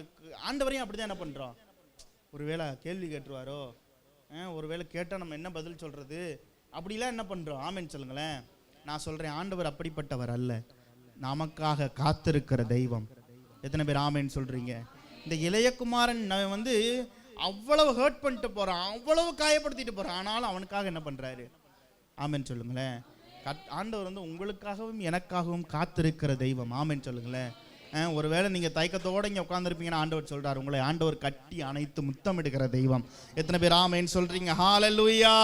ஆண்டவரையும் அப்படி தான் என்ன பண்ணுறோம்? ஒரு வேளை கேள்வி கேட்டுருவாரோ, ஒரு வேளை கேட்டால் நம்ம என்ன பதில் சொல்கிறது, அப்படிலாம் என்ன பண்ணுறோம்? ஆமென் சொல்லுங்களேன். நான் சொல்கிறேன், ஆண்டவர் அப்படிப்பட்டவர் அல்ல, நமக்காக காத்திருக்கிற தெய்வம். எத்தனை பேர் ஆமென் சொல்கிறீங்க? இந்த இளையகுமாரன் வந்து அவ்வளவு ஹர்ட் பண்ணிட்டு போகிறான், அவ்வளவு காயப்படுத்திட்டு போகிறான், ஆனாலும் அவனுக்காக என்ன பண்ணுறாரு? ஆமென் சொல்லுங்களேன். ஆண்டவர் வந்து உங்களுக்காகவும் எனக்காகவும் காத்திருக்கிற தெய்வம். ஆமென் சொல்லுங்களேன். ஒருவேளை நீங்கள் தயக்கத்தோடு இங்கே உட்காந்துருப்பீங்கன்னா ஆண்டவர் சொல்கிறார், உங்களை ஆண்டவர் கட்டி அணைத்து முத்தமிடுகிற தெய்வம். எத்தனை பேர் ஆமென் சொல்கிறீங்க? ஹல்லேலூயா,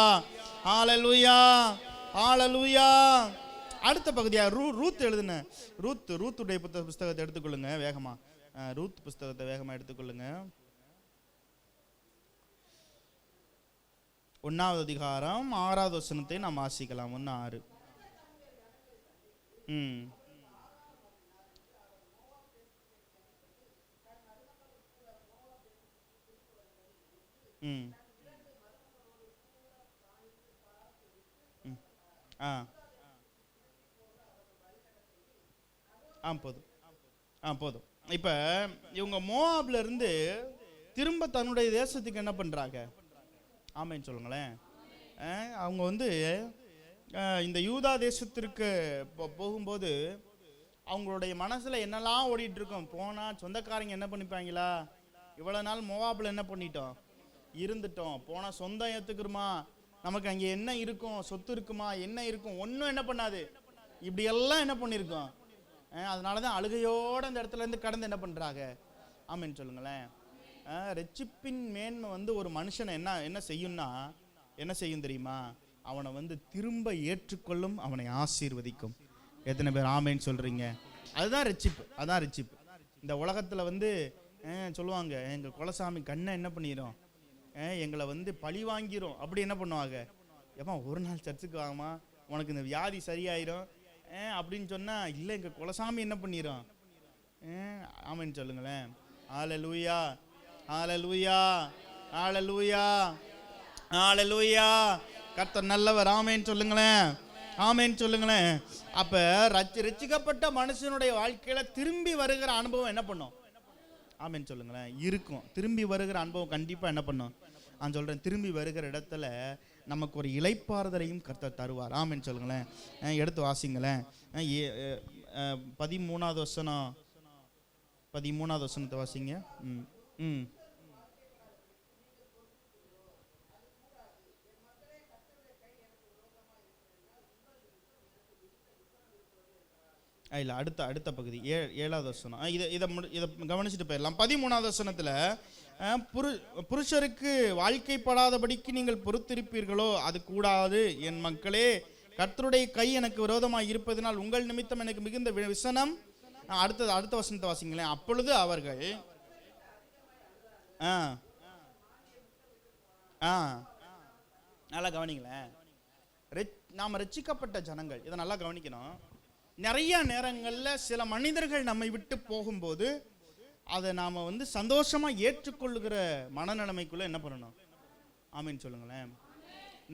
ஹல்லேலூயா, ஹல்லேலூயா. அடுத்த பகுதியாக ரூத் எழுதுன ரூத்துடைய புஸ்தகத்தை எடுத்துக்கொள்ளுங்க வேகமாக. ரூத் புஸ்தகத்தை வேகமாக எடுத்துக்கொள்ளுங்க. 1வது அதிகாரம் 6வது வசனத்தை நாம் வாசிக்கலாம். 1:6. போதும். இப்ப இவங்க மோவாப்ல இருந்து திரும்ப தன்னுடைய தேசத்துக்கு என்ன பண்றாங்க? ஆமென் சொல்லுங்களேன். அவங்க வந்து இந்த யூதா தேசத்திற்கு போகும்போது அவங்களுடைய மனசில் என்னெல்லாம் ஓடிட்டு இருக்கோம்? போனால் சொந்தக்காரங்க என்ன பண்ணிப்பாங்களா? இவ்வளோ நாள் மோவாபில் என்ன பண்ணிட்டோம்? இருந்துட்டோம். போனால் சொந்தம் ஏற்றுக்குருமா? நமக்கு அங்கே என்ன இருக்கும்? சொத்து இருக்குமா? என்ன இருக்கும்? ஒன்றும் என்ன பண்ணாது. இப்படியெல்லாம் என்ன பண்ணியிருக்கோம்? அதனால தான் அழுகையோடு அந்த இடத்துலேருந்து கடந்து என்ன பண்ணுறாங்க? ஆமென் சொல்லுங்களேன். ரட்சிப்பின் மேன்மை வந்து ஒரு மனுஷனை என்ன செய்யும்னா, என்ன செய்யும் தெரியுமா? அவனை வந்து திரும்ப ஏற்றுக்கொள்ளும், அவனை ஆசீர்வதிக்கும். எத்தனை பேர் ஆமென் சொல்றீங்க? அதுதான் ரட்சிப்பு, அதான் ரட்சிப்பு. இந்த உலகத்தில் வந்து சொல்லுவாங்க, எங்கள் குலசாமி கண்ணை என்ன பண்ணிடும், எங்களை வந்து பழி வாங்கிரும், அப்படி என்ன பண்ணுவாங்க? ஏமா ஒரு நாள் சர்ச்சுக்கு வாங்கம்மா, உனக்கு இந்த வியாதி சரியாயிரும் அப்படின்னு சொன்னால், இல்லை எங்கள் குலசாமி என்ன பண்ணிடும். ஆமென் சொல்லுங்களேன். ஹல்லேலூயா, ஹல்லேலூயா, ஹல்லேலூயா, ஹல்லேலூயா. கர்த்தர் நல்லவர். ஆமென் சொல்லுங்களேன், ஆமென் சொல்லுங்களேன். அப்போ ரட்சிக்கப்பட்ட மனுஷனுடைய வாழ்க்கையில் திரும்பி வருகிற அனுபவம் என்ன பண்ணும்? ஆமென் சொல்லுங்களேன். இருக்கும். திரும்பி வருகிற அனுபவம் கண்டிப்பாக என்ன பண்ணும்? நான் சொல்கிறேன், திரும்பி வருகிற இடத்துல நமக்கு ஒரு இளைப்பாறுதலையும் கர்த்தர் தருவார். ஆமென் சொல்லுங்களேன். எடுத்து வாசிங்களேன். 13வது வசனம், 13வது வசனத்தை வாசிங்க. இல்லை, அடுத்த பகுதி 7வது வசனம். இதை கவனிச்சுட்டு போயிடலாம். 13வது வசனத்தில், புருஷருக்கு வாழ்க்கைப்படாதபடிக்கு நீங்கள் பொறுத்திருப்பீர்களோ? அது கூடாது என் மக்களே, கர்த்தருடைய கை எனக்கு விரோதமாக இருப்பதனால் உங்கள் நிமித்தம் எனக்கு மிகுந்த விசனம். அடுத்த வசனத்தை வாசிங்களேன். அப்பொழுது அவர்கள் ஆ ஆ நல்லா கவனிங்களேன். நாம் ரட்சிக்கப்பட்ட ஜனங்கள், இதை நல்லா கவனிக்கணும். நிறைய நேரங்களில் சில மனிதர்கள் நம்மை விட்டு போகும்போது அதை நாம் சந்தோஷமாக ஏற்றுக்கொள்ளுகிற மனநிலைமைக்குள்ளே என்ன பண்ணணும்? ஆமீன் சொல்லுங்களேன்.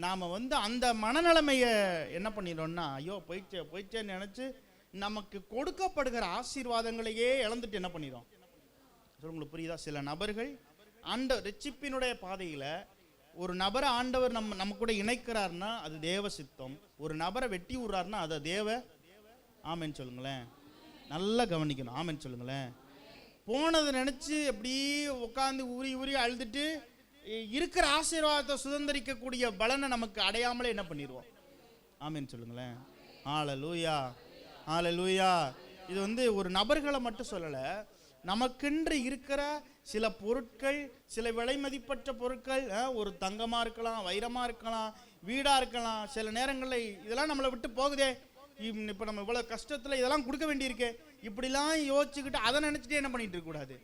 நாம் அந்த மனநிலைமையை என்ன பண்ணிடுறோம்னா, ஐயோ போயிடுச்சேன்னு நினச்சி நமக்கு கொடுக்கப்படுகிற ஆசீர்வாதங்களையே இழந்துட்டு என்ன பண்ணிடும்? உங்களுக்கு புரியுதா? சில நபர்கள் ரட்சிப்பினுடைய பாதையில் ஒரு நபரை ஆண்டவர் நம்ம கூட இணைக்கிறார்னா அது தேவ சித்தம். ஒரு நபரை வெட்டி விடுறாருன்னா அதை தேவ ஆமேன்னு சொல்லுங்களேன். நல்லா கவனிக்கணும். ஆமேன்னு சொல்லுங்களேன். போனதை நினச்சி அப்படியே உட்காந்து ஊறி ஊறி அழுதுட்டு இருக்கிற ஆசீர்வாதத்தை சுதந்திரிக்கக்கூடிய பலனை நமக்கு அடையாமலே என்ன பண்ணிடுவோம்? ஆமேன்னு சொல்லுங்களேன். ஹல்லேலூயா, ஹல்லேலூயா. இது ஒரு நபர்களை மட்டும் சொல்லலை, நமக்கென்று இருக்கிற சில பொருட்கள், சில விலை மதிப்பற்ற பொருட்கள், ஒரு தங்கமாக இருக்கலாம், வைரமாக இருக்கலாம், வீடாக இருக்கலாம். சில நேரங்களில் இதெல்லாம் நம்மளை விட்டு போகுதே, இப்போ நம்ம இவ்வளோ கஷ்டத்தில் இதெல்லாம் கொடுக்க வேண்டியிருக்கே, இப்படிலாம் யோசிச்சுக்கிட்டு அதை நினச்சிட்டே என்ன பண்ணிட்டு இருக்கக்கூடாது.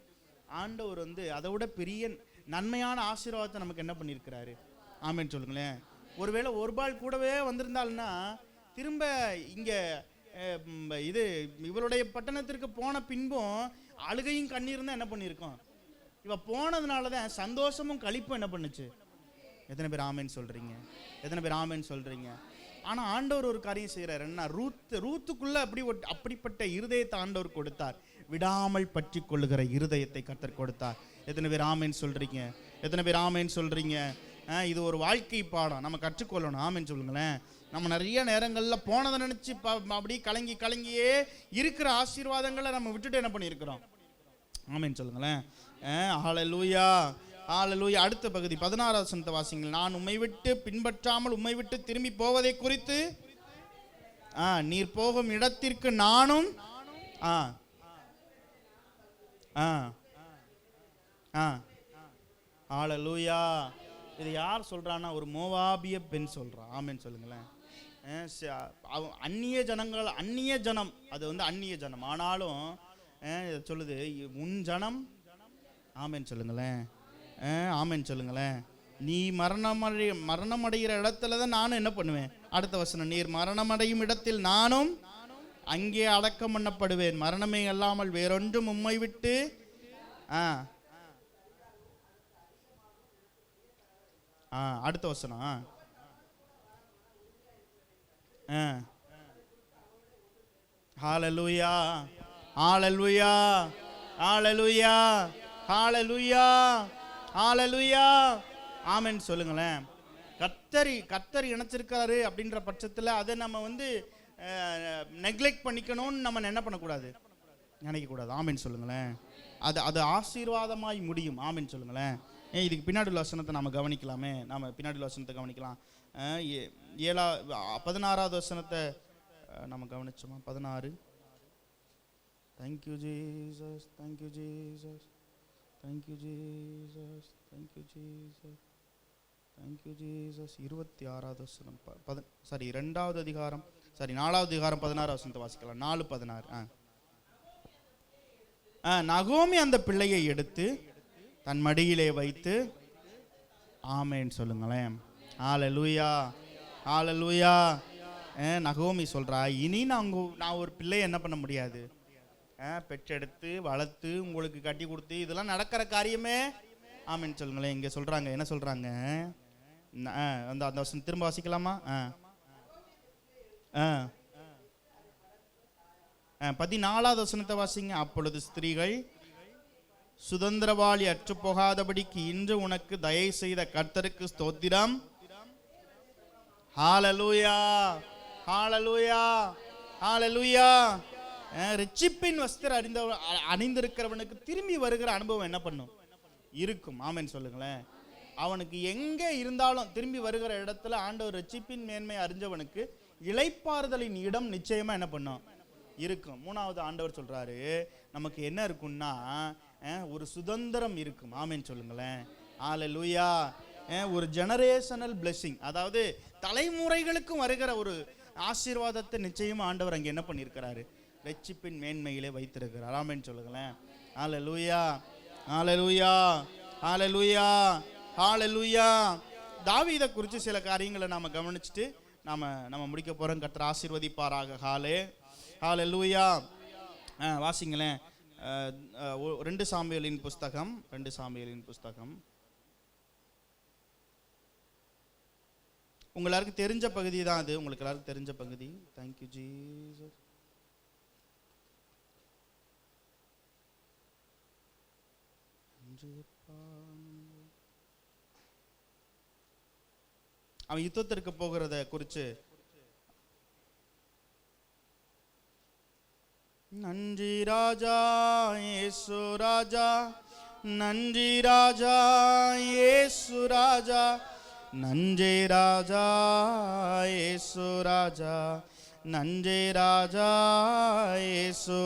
ஆண்டவர் அதை விட பெரிய நன்மையான ஆசீர்வாதத்தை நமக்கு என்ன பண்ணியிருக்கிறாரு? ஆமேன்னு சொல்லுங்களேன். ஒருவேளை ஒரு பால் கூடவே வந்திருந்தாள்னா திரும்ப இங்கே இவருடைய பட்டணத்திற்கு போன பின்பும் அழுகையும் கண்ணீரும் தான் என்ன பண்ணியிருக்கோம். இவ போனதுனால தான் சந்தோஷமும் களிப்பும் என்ன பண்ணுச்சு. எத்தனை பேர் ஆமேன்னு சொல்கிறீங்க? எத்தனை பேர் ஆமேன்னு சொல்கிறீங்க? ஆனால் ஆண்டவர் ஒரு காரியம் செய்கிறார். என்ன? ரூத்துக்குள்ளே அப்படிப்பட்ட இருதயத்தை ஆண்டவர் கொடுத்தார். விடாமல் பற்றி கொள்ளுகிற இருதயத்தை கர்த்தர் கொடுத்தார். எத்தனை பேர் ஆமேன்னு சொல்கிறீங்க? எத்தனை பேர் ஆமேன்னு சொல்கிறீங்க? இது ஒரு வாழ்க்கை பாடம், நம்ம கற்றுக்கொள்ளணும். ஆமேன்னு சொல்லுங்களேன். நம்ம நிறைய நேரங்களில் போனதை நினச்சி அப்படி கலங்கியே இருக்கிற ஆசீர்வாதங்களை நம்ம விட்டுட்டு என்ன பண்ணியிருக்கிறோம்? ஆமேன்னு சொல்லுங்களேன். ஹல்லேலூயா, ஹல்லேலூயா. அடுத்த பகுதி 16வது வசனத்தை வாசிங்கள். நான் உம்மை விட்டு பின்பற்றாமல் உம்மை விட்டு திரும்பி போவதை குறித்து நீர் போகும் இடத்திற்கு நானும் ஹல்லேலூயா. இது யார் சொல்றான்னா ஒரு மோவாபிய பெண் சொல்றா. ஆமேன்னு சொல்லுங்களேன். அந்நிய ஜனங்கள், அந்நிய ஜனம், அது அந்நிய ஜனம். ஆனாலும் சொல்லுது உன் ஜனம். ஆமேன்னு சொல்லுங்களேன். ஆமேன்னு சொல்லுங்களேன். நீ மரணமடைகிற இடத்துல தான் நானும் என்ன பண்ணுவேன்? அடுத்த வசனம், நீர் மரணமடையும் இடத்தில் நானும் அங்கே அடக்கம் பண்ணப்படுவேன். மரணமே அல்லாமல் வேறொன்றும் உம்மை விட்டு அடுத்த வசனம். ஹல்லேலூயா, ஹல்லேலூயா, ஹல்லேலூயா, ஹல்லேலூயா, ஹல்லேலூயா. ஆமென் சொல்லுங்களேன். கர்த்தர் இணைச்சிருக்காரு அப்படின்ற பட்சத்தில் அதை நம்ம நெக்லெக்ட் பண்ணிக்கணும்னு நம்ம என்ன பண்ணக்கூடாது, நினைக்கக்கூடாது. ஆமென் சொல்லுங்களேன். அது ஆசீர்வாதமாய் முடியும். ஆமென் சொல்லுங்களேன். இதுக்கு பின்னாடி உள்ள வசனத்தை நம்ம கவனிக்கலாமே. நம்ம பின்னாடி உள்ள வசனத்தை கவனிக்கலாம். 16வது வசனத்தை நம்ம கவனிச்சோமா? 16. Thank you Jesus, thank you Jesus, thank you Jesus, thank you Jesus, thank you Jesus. 26வது வசனம் 2வது அதிகாரம் 4வது அதிகாரம் 16வது வசனத்தை வாசிக்கலாம். 4:16. நகோமி அந்த பிள்ளையை எடுத்து தன் மடியிலே வைத்து ஆமேன்னு சொல்லுங்களேன். ஹல்லேலூயா, ஹல்லேலூயா. நகோமி சொல்றா, இனி நான் ஒரு பிள்ளையை என்ன பண்ண முடியாது, பெற்றெடுத்து வளர்த்து உங்களுக்கு கட்டி கொடுத்து இதெல்லாம் நடக்கிற காரியமே. ஆமேன்னு சொல்லுங்களேன். இங்க சொல்றாங்க, என்ன சொல்றாங்க? அந்த வசனம் திரும்ப வாசிக்கலாமா? 14வது வசனத்தை வாசிங்க. அப்பொழுது ஸ்திரீகள், சுதந்திரவாளி அற்று போகாதபடிக்கு இன்று உனக்கு தயை செய்த கர்த்தருக்கு ஸ்தோத்திரம். ஹல்லேலூயா, ஹல்லேலூயா, ஹல்லேலூயா. ரட்சிப்பின் வஸ்திரம் அணிந்திருக்கிறவனுக்கு திரும்பி வருகிற அனுபவம் என்ன பண்ணும்? இருக்கும். ஆமென் சொல்லுங்களேன். அவனுக்கு எங்க இருந்தாலும் திரும்பி வருகிற இடத்துல ஆண்டவர் ரட்சிப்பின் மேன்மை அறிஞ்சவனுக்கு இளைப்பாறுதலின் இடம் நிச்சயமா என்ன பண்ணும்? இருக்கும். 3வது ஆண்டவர் சொல்றாரு, நமக்கு என்ன இருக்கும்னா ஒரு சுதந்திரம் இருக்கும். ஆமென் சொல்லுங்களேன். ஹல்லேலூயா. ஒரு ஜெனரேஷனல் பிளெஸிங், அதாவது தலைமுறைகளுக்கும் வருகிற ஒரு ஆசீர்வாதத்தை நிச்சயமா ஆண்டவர் அங்கே என்ன பண்ணியிருக்கிறாரு? ரட்சிப்பின் மேன்மையிலே வைத்திருக்கிறார். ஆமென் சொல்லுங்களேன். ஹல்லேலூயா, ஹல்லேலூயா, ஹalleluya, ஹalleluya. தாவீதை குறித்து சில காரியங்களை நாம கவனிச்சுட்டு நம்ம முடிக்க போறோம். கர்த்தர் ஆசீர்வதிப்பாராக. ஹalleluya. வாசிங்களேன். 2 சாமுவேலின் புஸ்தகம் உங்க எல்லாருக்கும் தெரிஞ்ச பகுதி தான் அது. உங்களுக்கு எல்லாருக்கும் தெரிஞ்ச பகுதி. Thank you Jesus. அவன் யுத்தத்திற்கு போகிறத குறித்து, நன்றி ராஜா இயேசு ராஜா, நன்றி ராஜா இயேசு ராஜா, நன்றி ராஜா இயேசு ராஜா, நன்றி ராஜா இயேசு.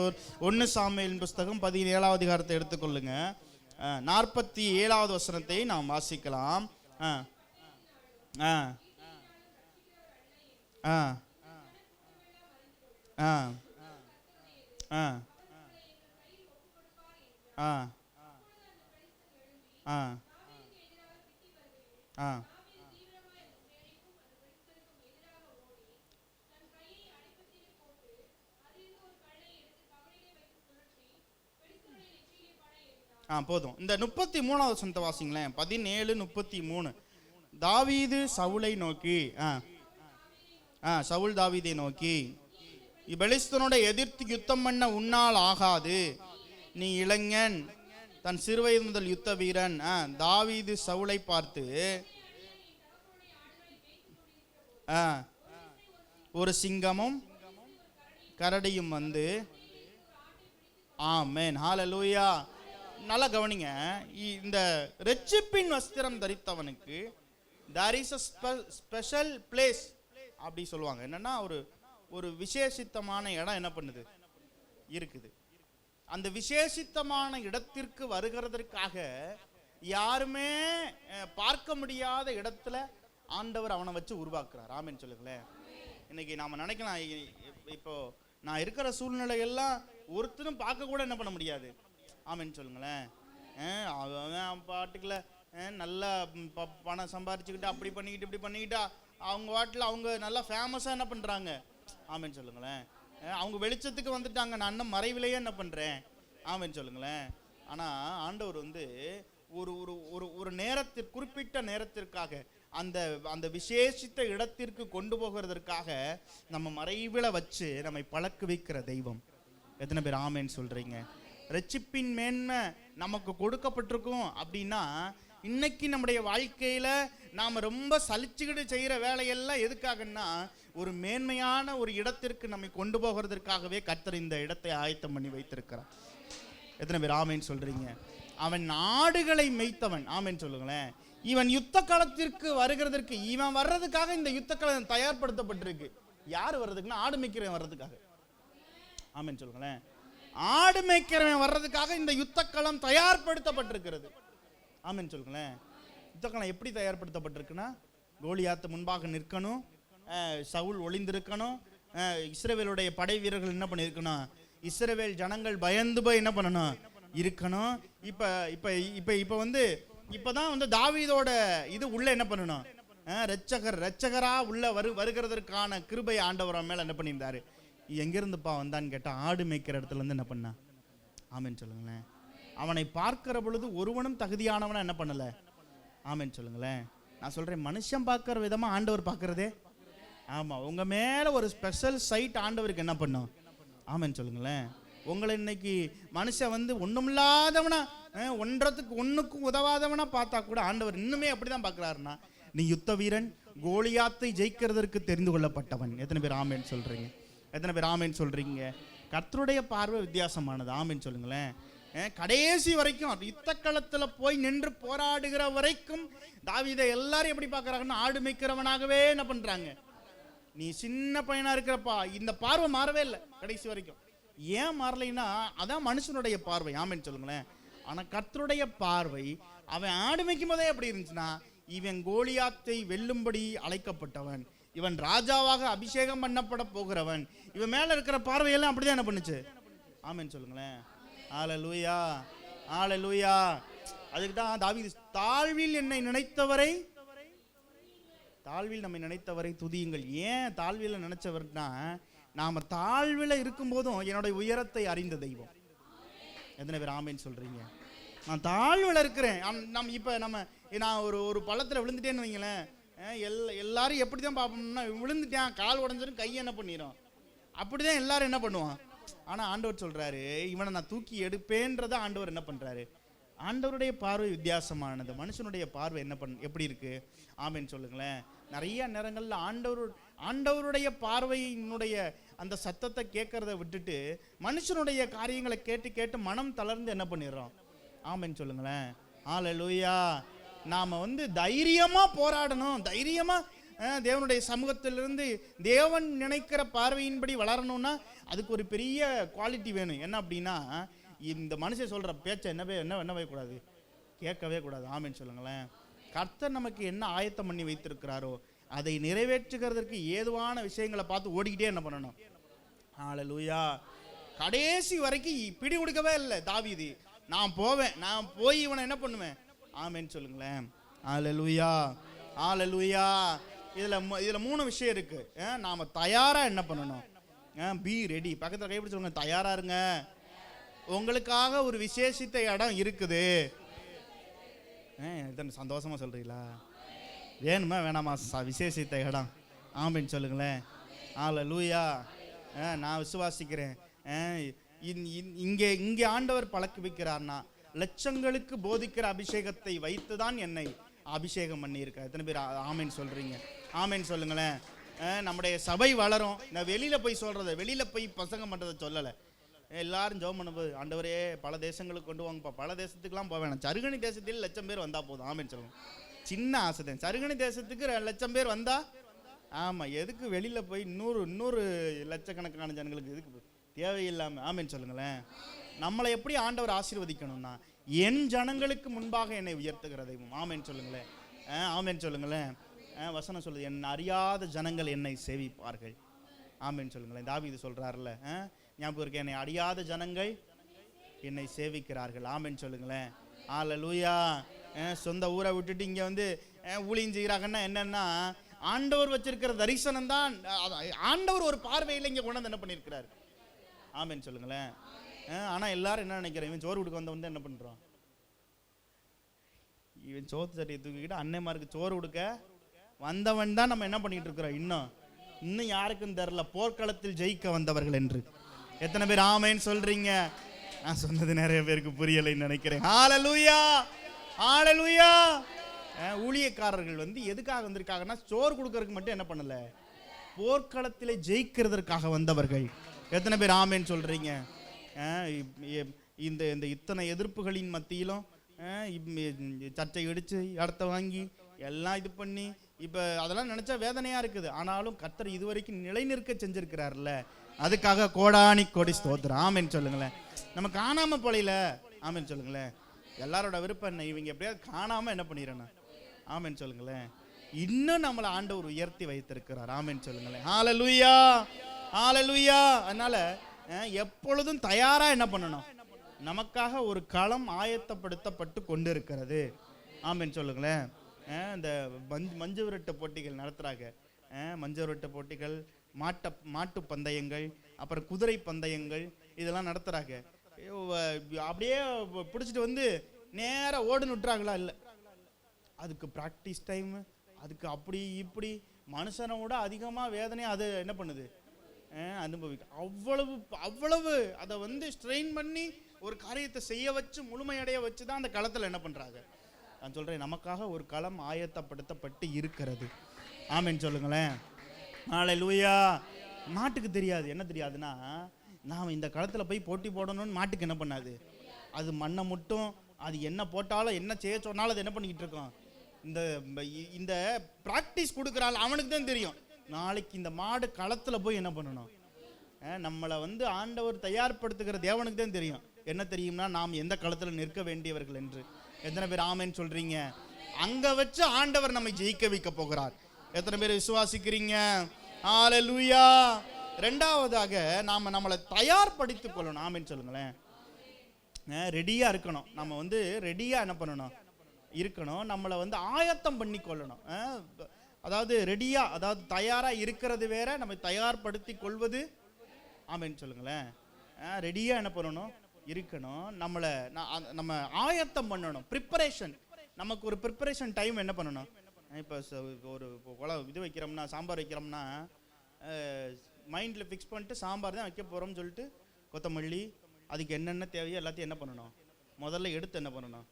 1 சாமுவேலின் புஸ்தகம் 17வது அதிகாரத்தை எடுத்துக்கொள்ளுங்க. 47வது வசனத்தை நாம் வாசிக்கலாம். போதும். இந்த 33வது வசனத்தை வாசிங்களேன். 17:33. தாவீது சவுலை நோக்கி, சவுல் தாவீதை நோக்கி, பெலிஸ்தனோட எதிர்த்து யுத்தம் பண்ண உன்னால் ஆகாது, நீ இளைஞன், தன் சிறுவயது முதல் யுத்த வீரன். தாவீது சவுலை பார்த்து, ஒரு சிங்கமும் கரடியும் வந்து, ஆமென், ஹalleluya. நல்லா கவனிங்க. இந்த இரட்சிப்பின் வஸ்திரம் தரித்தவனுக்கு there is a special place அப்படி சொல்லுவாங்க. என்னன்னா ஒரு விசேஷித்தமான இடம் என்ன பண்ணுது இருக்குது. அந்த விசேஷித்தமான இடத்திற்கு வருகிறதற்காக யாருமே பார்க்க முடியாத இடத்துல ஆண்டவர் அவனை வச்சு உருவாக்குறார். ஆமென் சொல்லுங்களேன். இன்னைக்கு நாம நினைக்கலாம், இப்போ நான் இருக்கிற சூழ்நிலையெல்லாம் ஒருத்தரும் பார்க்க கூட என்ன பண்ண முடியாது. ஆமென் சொல்லுங்களேன். அவன் பாட்டுக்குள்ள நல்லா பணம் சம்பாரிச்சுக்கிட்டு அப்படி பண்ணிக்கிட்டு இப்படி பண்ணிக்கிட்டா அவங்க வாட்டில் அவங்க நல்லா ஃபேமஸாக என்ன பண்ணுறாங்க. ஆமென் சொல்லுங்களேன். அவங்க வெளிச்சத்துக்கு வந்துட்டாங்க, நான் இன்னும் மறைவிலேயே என்ன பண்ணுறேன். ஆமென் சொல்லுங்களேன். ஆனால் ஆண்டவர் வந்து ஒரு ஒரு ஒரு நேரத்திற்கு, குறிப்பிட்ட நேரத்திற்காக, அந்த விசேஷித்த இடத்திற்கு கொண்டு போகிறதற்காக நம்ம மறைவில் வச்சு நம்மை பழக்க வைக்கிற தெய்வம். எத்தனை பேர் ஆமென் சொல்கிறீங்க? ரட்சிப்பின் மேன்மை நமக்கு கொடுக்கப்பட்டிருக்கும் அப்படின்னா, இன்னைக்கு நம்முடைய வாழ்க்கையில நாம ரொம்ப சலிச்சுக்கிட்டு செய்யற வேலையெல்லாம் எதுக்காகன்னா, ஒரு மேன்மையான ஒரு இடத்திற்கு நம்மை கொண்டு போகிறதுக்காகவே கர்த்தர் இந்த இடத்தை ஆயத்தம் பண்ணி வைத்திருக்கிறார். எத்தனை பேர் ஆமென் சொல்றீங்க? அவன் ஆடுகளை மேய்த்தவன். ஆமென் சொல்லுங்களேன். இவன் யுத்த களத்திற்கு வருகிறதற்கு, இவன் வர்றதுக்காக இந்த யுத்த களம் தயார்படுத்தப்பட்டிருக்கு. யார் வர்றதுக்குன்னா, ஆடு மேய்க்கிறவன் வர்றதுக்காக. ஆமென் சொல்லுங்களேன். ஆடு மேய்க்கிறவன் வர்றதுக்காக இந்த யுத்த களம் தயார்படுத்தப்பட்டிருக்கிறது. ஆமென் சொல்லுங்களேன். யுத்த களம் எப்படி தயார்படுத்தப்பட்டிருக்குன்னா, கோலியாத்து முன்பாக நிற்கணும், சவுல் ஒளிந்திருக்கணும், இஸ்ரவேலுடைய படை வீரர்கள் என்ன பண்ணிருக்கணும், இஸ்ரவேல் ஜனங்கள் பயந்து போய் என்ன பண்ணணும் இருக்கணும். இப்ப வந்து இப்பதான் வந்து தாவீதோட இது உள்ள என்ன பண்ணணும், ரட்சகரா உள்ள வருகிறதற்கான கிருபை ஆண்டவர் மேல என்ன பண்ணியிருந்தாரு. எங்கிருந்துப்பா வந்தான்னு கேட்டா, ஆடு மேய்க்கிற இடத்துல இருந்து என்ன பண்ணா. ஆமென் சொல்லுங்களேன். அவனை பார்க்கிற பொழுது ஒருவனும் தகுதியானவன என்ன பண்ணல. ஆமென் சொல்லுங்களேன். நான் சொல்றேன், மனுஷன் பார்க்கிற விதமா ஆண்டவர் பார்க்கறதே. ஆமா, உங்க மேல ஒரு ஸ்பெஷல் சைட் ஆண்டவருக்கு என்ன பண்ணும். ஆமென் சொல்லுங்களேன். உங்களை இன்னைக்கு மனுஷன் வந்து ஒண்ணுமில்லாதவனா, ஒன்றுக்கும் உதவாதவனா பார்த்தா கூட ஆண்டவர் இன்னுமே அப்படிதான் பார்க்கிறாருன்னா, நீ யுத்த வீரன், கோலியாத்தை ஜெயிக்கிறதற்கு தெரிந்து கொள்ளப்பட்டவன். எத்தனை பேர் ஆமென் சொல்றீங்க? எத்தனை பேர் ஆமென் சொல்றீங்க? கர்த்தருடைய பார்வை வித்தியாசமானது. ஆமென் சொல்லுங்களேன். கடைசி வரைக்கும் யுத்த களத்துல போய் நின்று போராடுகிற வரைக்கும் தாவீதை எல்லாரும் எப்படி பார்க்கறாங்கன்னா, ஆடு மேய்க்கிறவனாகவே என்ன பண்றாங்க. நீ சின்ன பையனா இருக்கிறப்பா, இந்த பார்வை மாறவே இல்லை கடைசி வரைக்கும். ஏன் மாறலைன்னா, அதான் மனுஷனுடைய பார்வை. ஆமென் சொல்லுங்களேன். ஆனா கர்த்தருடைய பார்வை, அவன் ஆடு மேய்க்கும் போதே எப்படி இருந்துச்சுன்னா, இவன் கோலியாத்தை வெல்லும்படி அழைக்கப்பட்டவன், இவன் ராஜாவாக அபிஷேகம் பண்ணப்பட போகிறவன், இவன் மேல இருக்கிற பார்வையெல்லாம் அப்படிதான் என்ன பண்ணுச்சு. ஆமென் சொல்லுங்களேன். ஹalleluya, ஹalleluya. அதுக்கு தான் தாவீது தாழ்வில் என்னை நினைத்தவரை, தாழ்வில் நம்மை நினைத்தவரை துதியுங்கள். ஏன் தாழ்வில் நினைச்சவர்னா, நாம தாழ்வில் இருக்கும் போதும் என்னுடைய உயரத்தை அறிந்த தெய்வம். எத்தனை பேர் ஆமேன்னு சொல்றீங்க? நான் தாழ்வில் இருக்கிறேன். நான் ஒரு பள்ளத்தில் விழுந்துட்டேன்னு வைங்களேன், எல்லாரும் எப்படி தான் பார்ப்போம்னா, விழுந்துட்டேன் கால் உடஞ்சிரும் கை என்ன பண்ணிடும், அப்படிதான் எல்லாரும் என்ன பண்ணுவான். ஆனா ஆண்டவர் சொல்றாரு, இவனை நான் தூக்கி எடுப்பேன்றத ஆண்டவர் என்ன பண்றாரு. ஆண்டவருடைய பார்வை வித்தியாசமானது. மனுஷனுடைய பார்வை எப்படி இருக்கு? ஆமேன்னு சொல்லுங்களேன். நிறைய நேரங்கள்ல ஆண்டவருடைய பார்வையினுடைய அந்த சத்தத்தை கேட்கறத விட்டுட்டு மனுஷனுடைய காரியங்களை கேட்டு கேட்டு மனம் தளர்ந்து என்ன பண்ணிடுறோம். ஆமேன்னு சொல்லுங்களேன். ஹல்லேலூயா. நாம தைரியமா போராடணும், தைரியமா தேவனுடைய சமூகத்திலிருந்து தேவன் நினைக்கிற பார்வையின்படி வளரணும்னா அதுக்கு ஒரு பெரிய குவாலிட்டி வேணும். என்ன அப்படின்னா, இந்த மனுஷன் சொல்ற பேச்சை என்னவே கூடாது, கேட்கவே கூடாது. ஆமேன்னு சொல்லுங்களேன். கர்த்தர் நமக்கு என்ன ஆயத்தம் பண்ணி வைத்திருக்கிறாரோ அதை நிறைவேற்றுகிறதற்கு ஏதுவான விஷயங்களை பார்த்து ஓடிக்கிட்டே என்ன பண்ணணும். ஹல்லேலூயா. கடைசி வரைக்கும் பிடி கொடுக்கவே இல்லை தாவீது. நான் போவேன், நான் போய் இவனை என்ன பண்ணுவேன். ஆமேன்னு சொல்லுங்களேன். ஹல்லேலூயா, ஹல்லேலூயா. இதுல 3 விஷயம் இருக்கு. நாம தயாரா என்ன பண்ணணும். Be ready. பக்கத்துல கைப்பிடி சொல்லுங்க, தயாரா இருங்க. உங்களுக்காக ஒரு விசேஷித்த இடம் இருக்குது. சந்தோஷமா சொல்றீங்களா? வேணுமா வேணாமா விசேஷித்த இடம்? ஆமேன்னு சொல்லுங்களேன். ஹல்லேலூயா. நான் விசுவாசிக்கிறேன். இங்கே ஆண்டவர் பழக்கி வைக்கிறார்னா லட்சங்களுக்கு போதிக்கிற அபிஷேகத்தை வைத்துதான் என்னை அபிஷேகம் பண்ணி இருக்க. எத்தனை பேர் ஆமேன்னு சொல்றீங்க? ஆமேன்னு சொல்லுங்களேன். நம்முடைய சபை வளரும். நான் வெளியில போய் சொல்றத, வெளியில போய் பிரசங்கம் பண்றதை சொல்லலை. எல்லாரும் ஜெபம் பண்ணும்போது, ஆண்டவரே பல தேசங்களுக்கு கொண்டு வாங்கப்பா. பல தேசத்துக்குலாம் போக வேணாம், சருகணி தேசத்தில் 1,00,000 பேர் வந்தா போதும். ஆமேன்னு சொல்லுங்க. சின்ன ஆசை. சருகணி தேசத்துக்கு 2,00,000 பேர் வந்தா, ஆமா, எதுக்கு வெளியில போய் 100 லட்சக்கணக்கான ஜனங்களுக்கு எதுக்கு தேவையில்லாம. ஆமேன்னு சொல்லுங்களேன். நம்மளை எப்படி ஆண்டவர் ஆசீர்வதிக்கணும்னா, என் ஜனங்களுக்கு முன்பாக என்னை உயர்த்துகிற தெய்வம். ஆமேன்னு சொல்லுங்களேன். ஆமேன்னு சொல்லுங்களேன். வசனம் சொல்லுது, என் அறியாத ஜனங்கள் என்னை சேவிப்பார்கள். ஆமேன்னு சொல்லுங்களேன். தாவீது சொல்றாருல, ஞாபகம் இருக்கு, என்னை அறியாத ஜனங்கள் என்னை சேவிக்கிறார்கள். ஆமேன்னு சொல்லுங்களேன். ஹல்லேலூயா. சொந்த ஊரை விட்டுட்டு இங்க ஊழியம் செய்கிறாங்கன்னா என்னன்னா, ஆண்டவர் வச்சிருக்கிற தரிசனம் தான். ஆண்டவர் ஒரு பார்வையில் இங்க கொண்டு என்ன பண்ணியிருக்கிறார். ஆமேன்னு சொல்லுங்களேன். ஆனா எல்லாரும் என்ன நினைக்கிறேன், இவன் சோறு கொடுக்க வந்த என்ன பண்றான், இவன் சோத்து சட்டியை தூக்கிக்கிட்டு அன்னைமாருக்கு சோறு கொடுக்க வந்தவன் தான் நம்ம என்ன பண்ணிட்டு இருக்கிறோம். இன்னும் யாருக்கும் தெரியல போர்க்களத்தில் ஜெயிக்க வந்தவர்கள் என்று. எத்தனை பேர் ஆமேன்னு சொல்றீங்க? நான் சொன்னது நிறைய பேருக்கு புரியலைன்னு நினைக்கிறேன். ஹல்லேலூயா, ஹல்லேலூயா. ஊழியக்காரர்கள் எதுக்காக வந்திருக்காங்கன்னா, சோறு கொடுக்கறதுக்கு மட்டும் என்ன பண்ணல, போர்க்களத்திலே ஜெயிக்கிறதற்காக வந்தவர்கள். எத்தனை பேர் ஆமேன்னு சொல்றீங்க? இந்த இத்தனை எதிர்ப்புகளின் மத்தியிலும் சர்ச்சை அடிச்சு இடத்த வாங்கி எல்லாம் இது பண்ணி இப்போ அதெல்லாம் நினைச்சா வேதனையா இருக்குது. ஆனாலும் கர்த்தர் இதுவரைக்கும் நிலை நிற்க செஞ்சிருக்கிறார்ல, அதுக்காக கோடானி கோடி ஸ்தோத்திரம். ஆமேன்னு சொல்லுங்களேன். நம்ம காணாம போலையில. ஆமேன்னு சொல்லுங்களேன். எல்லாரோட விருப்பம் என்ன, இவங்க எப்படியாவது காணாம என்ன பண்ணிடணும். ஆமேன்னு சொல்லுங்களேன். இன்னும் நம்மளை ஆண்டவர் உயர்த்தி வைத்திருக்கிறார். ஆமேன்னு சொல்லுங்களேன். ஹல்லேலூயா, ஹல்லேலூயா. அதனால எப்பொழுதும் தயாரா என்ன பண்ணணும். நமக்காக ஒரு களம் ஆயத்தப்படுத்தப்பட்டு கொண்டு இருக்கிறது. ஆமேன்னு சொல்லுங்களேன். இந்த மஞ்சு விரட்டு போட்டிகள் நடத்துறாங்க. மஞ்சு விரட்டு போட்டிகள், மாட்டு பந்தயங்கள், அப்புறம் குதிரை பந்தயங்கள், இதெல்லாம் நடத்துறாங்க. அப்படியே பிடிச்சிட்டு நேராக ஓடுன்னு விட்டுறாங்களா? இல்லை, அதுக்கு ப்ராக்டிஸ் டைம், அதுக்கு அப்படி இப்படி மனுஷனை விட அதிகமாக வேதனை அது என்ன பண்ணுது, அனுபவிக்க. அவ்வளவு அதை ஸ்ட்ரெயின் பண்ணி ஒரு காரியத்தை செய்ய வச்சு முழுமையடைய வச்சு தான் அந்த களத்தில் என்ன பண்ணுறாங்க. நான் சொல்கிறேன், நமக்காக ஒரு களம் ஆயத்தப்படுத்தப்பட்டு இருக்கிறது. ஆமேன்னு சொல்லுங்களேன். ஹல்லேலூயா. மாட்டுக்கு தெரியாது. என்ன தெரியாதுன்னா, நாம் இந்த களத்தில் போய் போட்டி போடணும்னு மாட்டுக்கு என்ன பண்ணாது. அது மண்ணை முட்டும், அது என்ன போட்டாலும் என்ன செய்ய சொன்னாலும் அது என்ன பண்ணிக்கிட்டு இருக்கோம். இந்த ப்ராக்டிஸ் கொடுக்குறாள் அவனுக்கு தான் தெரியும். நாளைக்கு இந்த மாடு களத்தில் போய் என்ன பண்ணணும். நம்மளை ஆண்டவர் தயார்படுத்துகிற தேவனுக்கு தான் தெரியும். என்ன தெரியும்னா, நாம் எந்த களத்தில் நிற்க வேண்டியவர்கள் என்று. எத்தனை பேர் ஆமேன்னு சொல்றீங்க? அங்க வச்சு ஆண்டவர் நம்மை ஜெயிக்க வைக்க போகிறார். எத்தனை பேர் விசுவாசிக்கிறீங்க? ஹல்லேலூயா. இரண்டாவதாக நாம நம்மளை தயார்படுத்திக் கொள்ளணும். ஆமேன்னு சொல்லுங்களேன். ரெடியாக இருக்கணும். நம்ம வந்து ரெடியாக என்ன பண்ணணும், இருக்கணும். நம்மளை வந்து ஆயத்தம் பண்ணி கொள்ளணும். அதாவது ரெடியாக, அதாவது தயாராக இருக்கிறது வேற, நம்ம தயார்படுத்தி கொள்வது. ஆமேன்னு சொல்லுங்களேன். ரெடியாக என்ன பண்ணணும், இருக்கணும். நம்மளை நம்ம ஆயத்தம் பண்ணணும். ப்ரிப்பரேஷன், நமக்கு ஒரு ப்ரிப்பரேஷன் டைம் என்ன பண்ணணும். இப்போ ஒரு இது வைக்கிறோம்னா, சாம்பார் வைக்கிறோம்னா மைண்டில் ஃபிக்ஸ் பண்ணிட்டு சாம்பார் தான் வைக்க போகிறோம்னு சொல்லிட்டு கொத்தமல்லி அதுக்கு என்னென்ன தேவையோ எல்லாத்தையும் என்ன பண்ணணும், முதல்ல எடுத்து என்ன பண்ணணும்,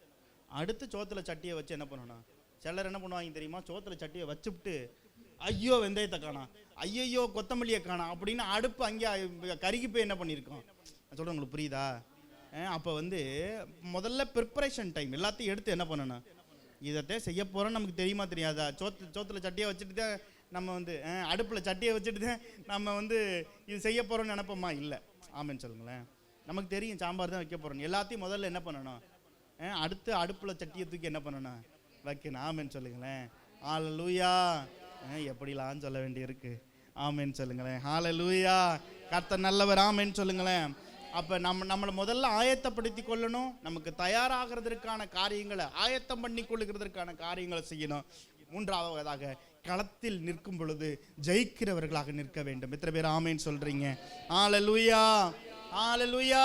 அடுத்து சோத்தில் சட்டியை வச்சு என்ன பண்ணணும். சிலர் என்ன பண்ணுவாங்க தெரியுமா, சோத்தில் சட்டியை வச்சுவிட்டு ஐயோ வெந்தயத்தை காணாம், ஐயோ கொத்தமல்லியை காணாம் அப்படின்னு அடுப்பு அங்கே கருகி போய் என்ன பண்ணியிருக்கோம். நான் சொல்கிறேன், உங்களுக்கு புரியுதா? அப்போ வந்து முதல்ல ப்ரிப்பரேஷன் டைம், எல்லாத்தையும் எடுத்து என்ன பண்ணணும், இதைத்தான் செய்ய போகிறோன்னு நமக்கு தெரியுமா தெரியாதா. சோத்தில் சட்டியை வச்சுட்டு தான் நம்ம வந்து அடுப்பில் சட்டியை வச்சுட்டு தான் நம்ம வந்து இது செய்ய போகிறோன்னு நினைப்போமா? இல்லை. ஆமேன்னு சொல்லுங்களேன். நமக்கு தெரியும் சாம்பார் தான் வைக்க போகிறோம். எல்லாத்தையும் முதல்ல என்ன பண்ணணும், அடுத்து அடுப்பில் சட்டியை தூக்கி என்ன பண்ணணும், வைக்கணும். ஆமேன்னு சொல்லுங்களேன். ஹல்லேலூயா. எப்படிலாம் சொல்ல வேண்டியிருக்கு. ஆமேன்னு சொல்லுங்களேன். ஹல்லேலூயா. கர்த்தர் நல்லவர். ஆமேன்னு சொல்லுங்களேன். அப்போ நம்மளை முதல்ல ஆயத்தப்படுத்தி கொள்ளணும். நமக்கு தயாராகிறதுக்கான காரியங்களை, ஆயத்தம் பண்ணி கொள்ளுகிறதற்கான காரியங்களை செய்யணும். மூன்றாவதாக, களத்தில் நிற்கும் பொழுது ஜெயிக்கிறவர்களாக நிற்க வேண்டும். எத்தனை பேர் ஆமேன்னு சொல்றீங்க? ஹல்லேலூயா, ஹல்லேலூயா.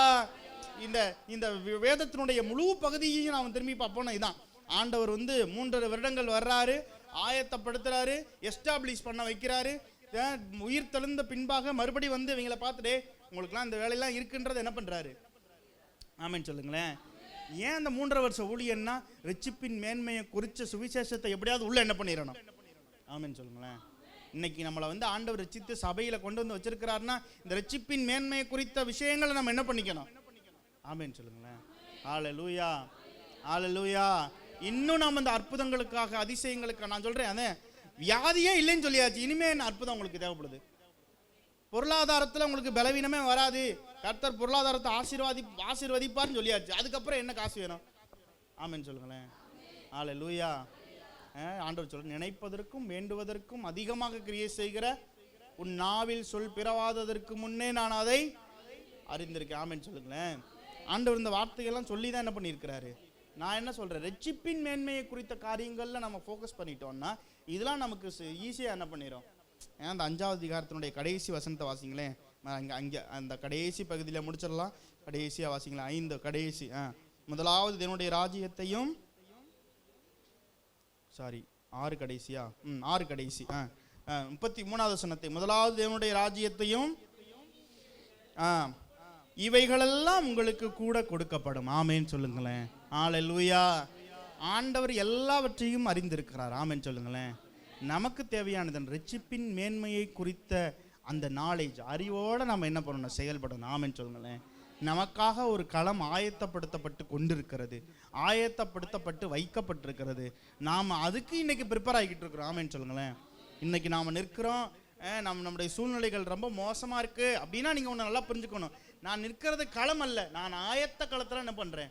இந்த வேதத்தினுடைய முழு பகுதியையும் நாம் திரும்பி பார்ப்போம்னா இதான். ஆண்டவர் வந்து 3.5 வருடங்கள் வர்றாரு, ஆயத்தப்படுத்துறாரு, எஸ்டாப்ளிஷ் பண்ண வைக்கிறாரு. உயிர் தெழுந்த பின்பாக மறுபடி வந்து இவங்களை பார்த்துட்டு உங்களுக்குலாம் இந்த வேலையெல்லாம் இருக்குன்றது என்ன பண்றாரு. ஆமேன்னு சொல்லுங்களேன். ஏன் அந்த 3.5 வருஷ ஊழியன்னா, ரட்சிப்பின் மேன்மையை குறித்த சுவிசேஷத்தை எப்படியாவது உள்ள என்ன பண்ணிடணும். ஆமேன்னு சொல்லுங்களேன். இன்னைக்கு நம்மளை வந்து ஆண்டவர் ரட்சித்து சபையில கொண்டு வந்து வச்சிருக்கிறாருன்னா, இந்த ரட்சிப்பின் மேன்மையை குறித்த விஷயங்களை நம்ம என்ன பண்ணிக்கணும். ஆமேன்னு சொல்லுங்களேன். ஹல்லேலூயா, ஹல்லேலூயா. இன்னும் நாம் அந்த அற்புதங்களுக்காக, அதிசயங்களுக்காக, நான் சொல்றேன், அதே வியாதியே இல்லைன்னு சொல்லியாச்சு, இனிமே என்ன அற்புதம் உங்களுக்கு தேவைப்படுது. பொருளாதாரத்தில் உங்களுக்கு பலவீனமே வராது, கர்த்தர் பொருளாதாரத்தை ஆசீர்வதிப்பார்னு சொல்லியாச்சு. அதுக்கப்புறம் என்ன காசு வேணும். ஆமேன்னு சொல்லுங்களேன். ஹல்லேலூயா. ஆண்டவர் சொல்ற, நினைப்பதற்கும் வேண்டுவதற்கும் அதிகமாக கிரியை செய்கிற உன் நாவில் சொல் பிறவாததற்கு முன்னே நான் அதை அறிந்திருக்கேன். ஆமேன்னு சொல்லுங்களேன். ஆண்டவர் இந்த வார்த்தைகள்லாம் சொல்லி தான் என்ன பண்ணியிருக்கிறாரு. நான் என்ன சொல்றேன், ரட்சிப்பின் மேன்மையை குறித்த காரியங்கள்ல நம்ம ஃபோக்கஸ் பண்ணிட்டோம்னா இதெல்லாம் நமக்கு ஈஸியாக என்ன பண்ணிடும். அந்த 5வது அதிகாரத்தினுடைய கடைசி வசனத்தை வாசிங்களேன். அங்கே அந்த கடைசி பகுதியில் முடிச்சிடலாம். கடைசியாக வாசிங்களேன். 5 கடைசி. முதலாவது தேவனுடைய ராஜ்யத்தையும், 6 கடைசியா, 6 கடைசி 33வது வசனத்தை, முதலாவது தேவனுடைய ராஜ்யத்தையும் இவைகளெல்லாம் உங்களுக்கு கூட கொடுக்கப்படும். ஆமேன்னு சொல்லுங்களேன். ஹல்லேலூயா. ஆண்டவர் எல்லாவற்றையும் அறிந்திருக்கிறார். ஆமேன்னு சொல்லுங்களேன். நமக்கு தேவையானது ரட்சிப்பின் மேன்மையை குறித்த அந்த நாலேஜ், அறிவோடு நம்ம என்ன பண்ணணும், செயல்படணும். ஆமேன்னு சொல்லுங்களேன். நமக்காக ஒரு களம் ஆயத்தப்படுத்தப்பட்டு கொண்டிருக்கிறது, ஆயத்தப்படுத்தப்பட்டு வைக்கப்பட்டிருக்கிறது. நாம் அதுக்கு இன்னைக்கு ப்ரிப்பேர் ஆகிக்கிட்டு இருக்கிறோம். ஆமேன்னு சொல்லுங்களேன். இன்னைக்கு நாம் நிற்கிறோம், நம்முடைய சூழ்நிலைகள் ரொம்ப மோசமாக இருக்குது அப்படின்னா நீங்கள் ஒன்று நல்லா புரிஞ்சுக்கணும். நான் நிற்கிறது களம் அல்ல, நான் ஆயத்த களத்தில் என்ன பண்ணுறேன்.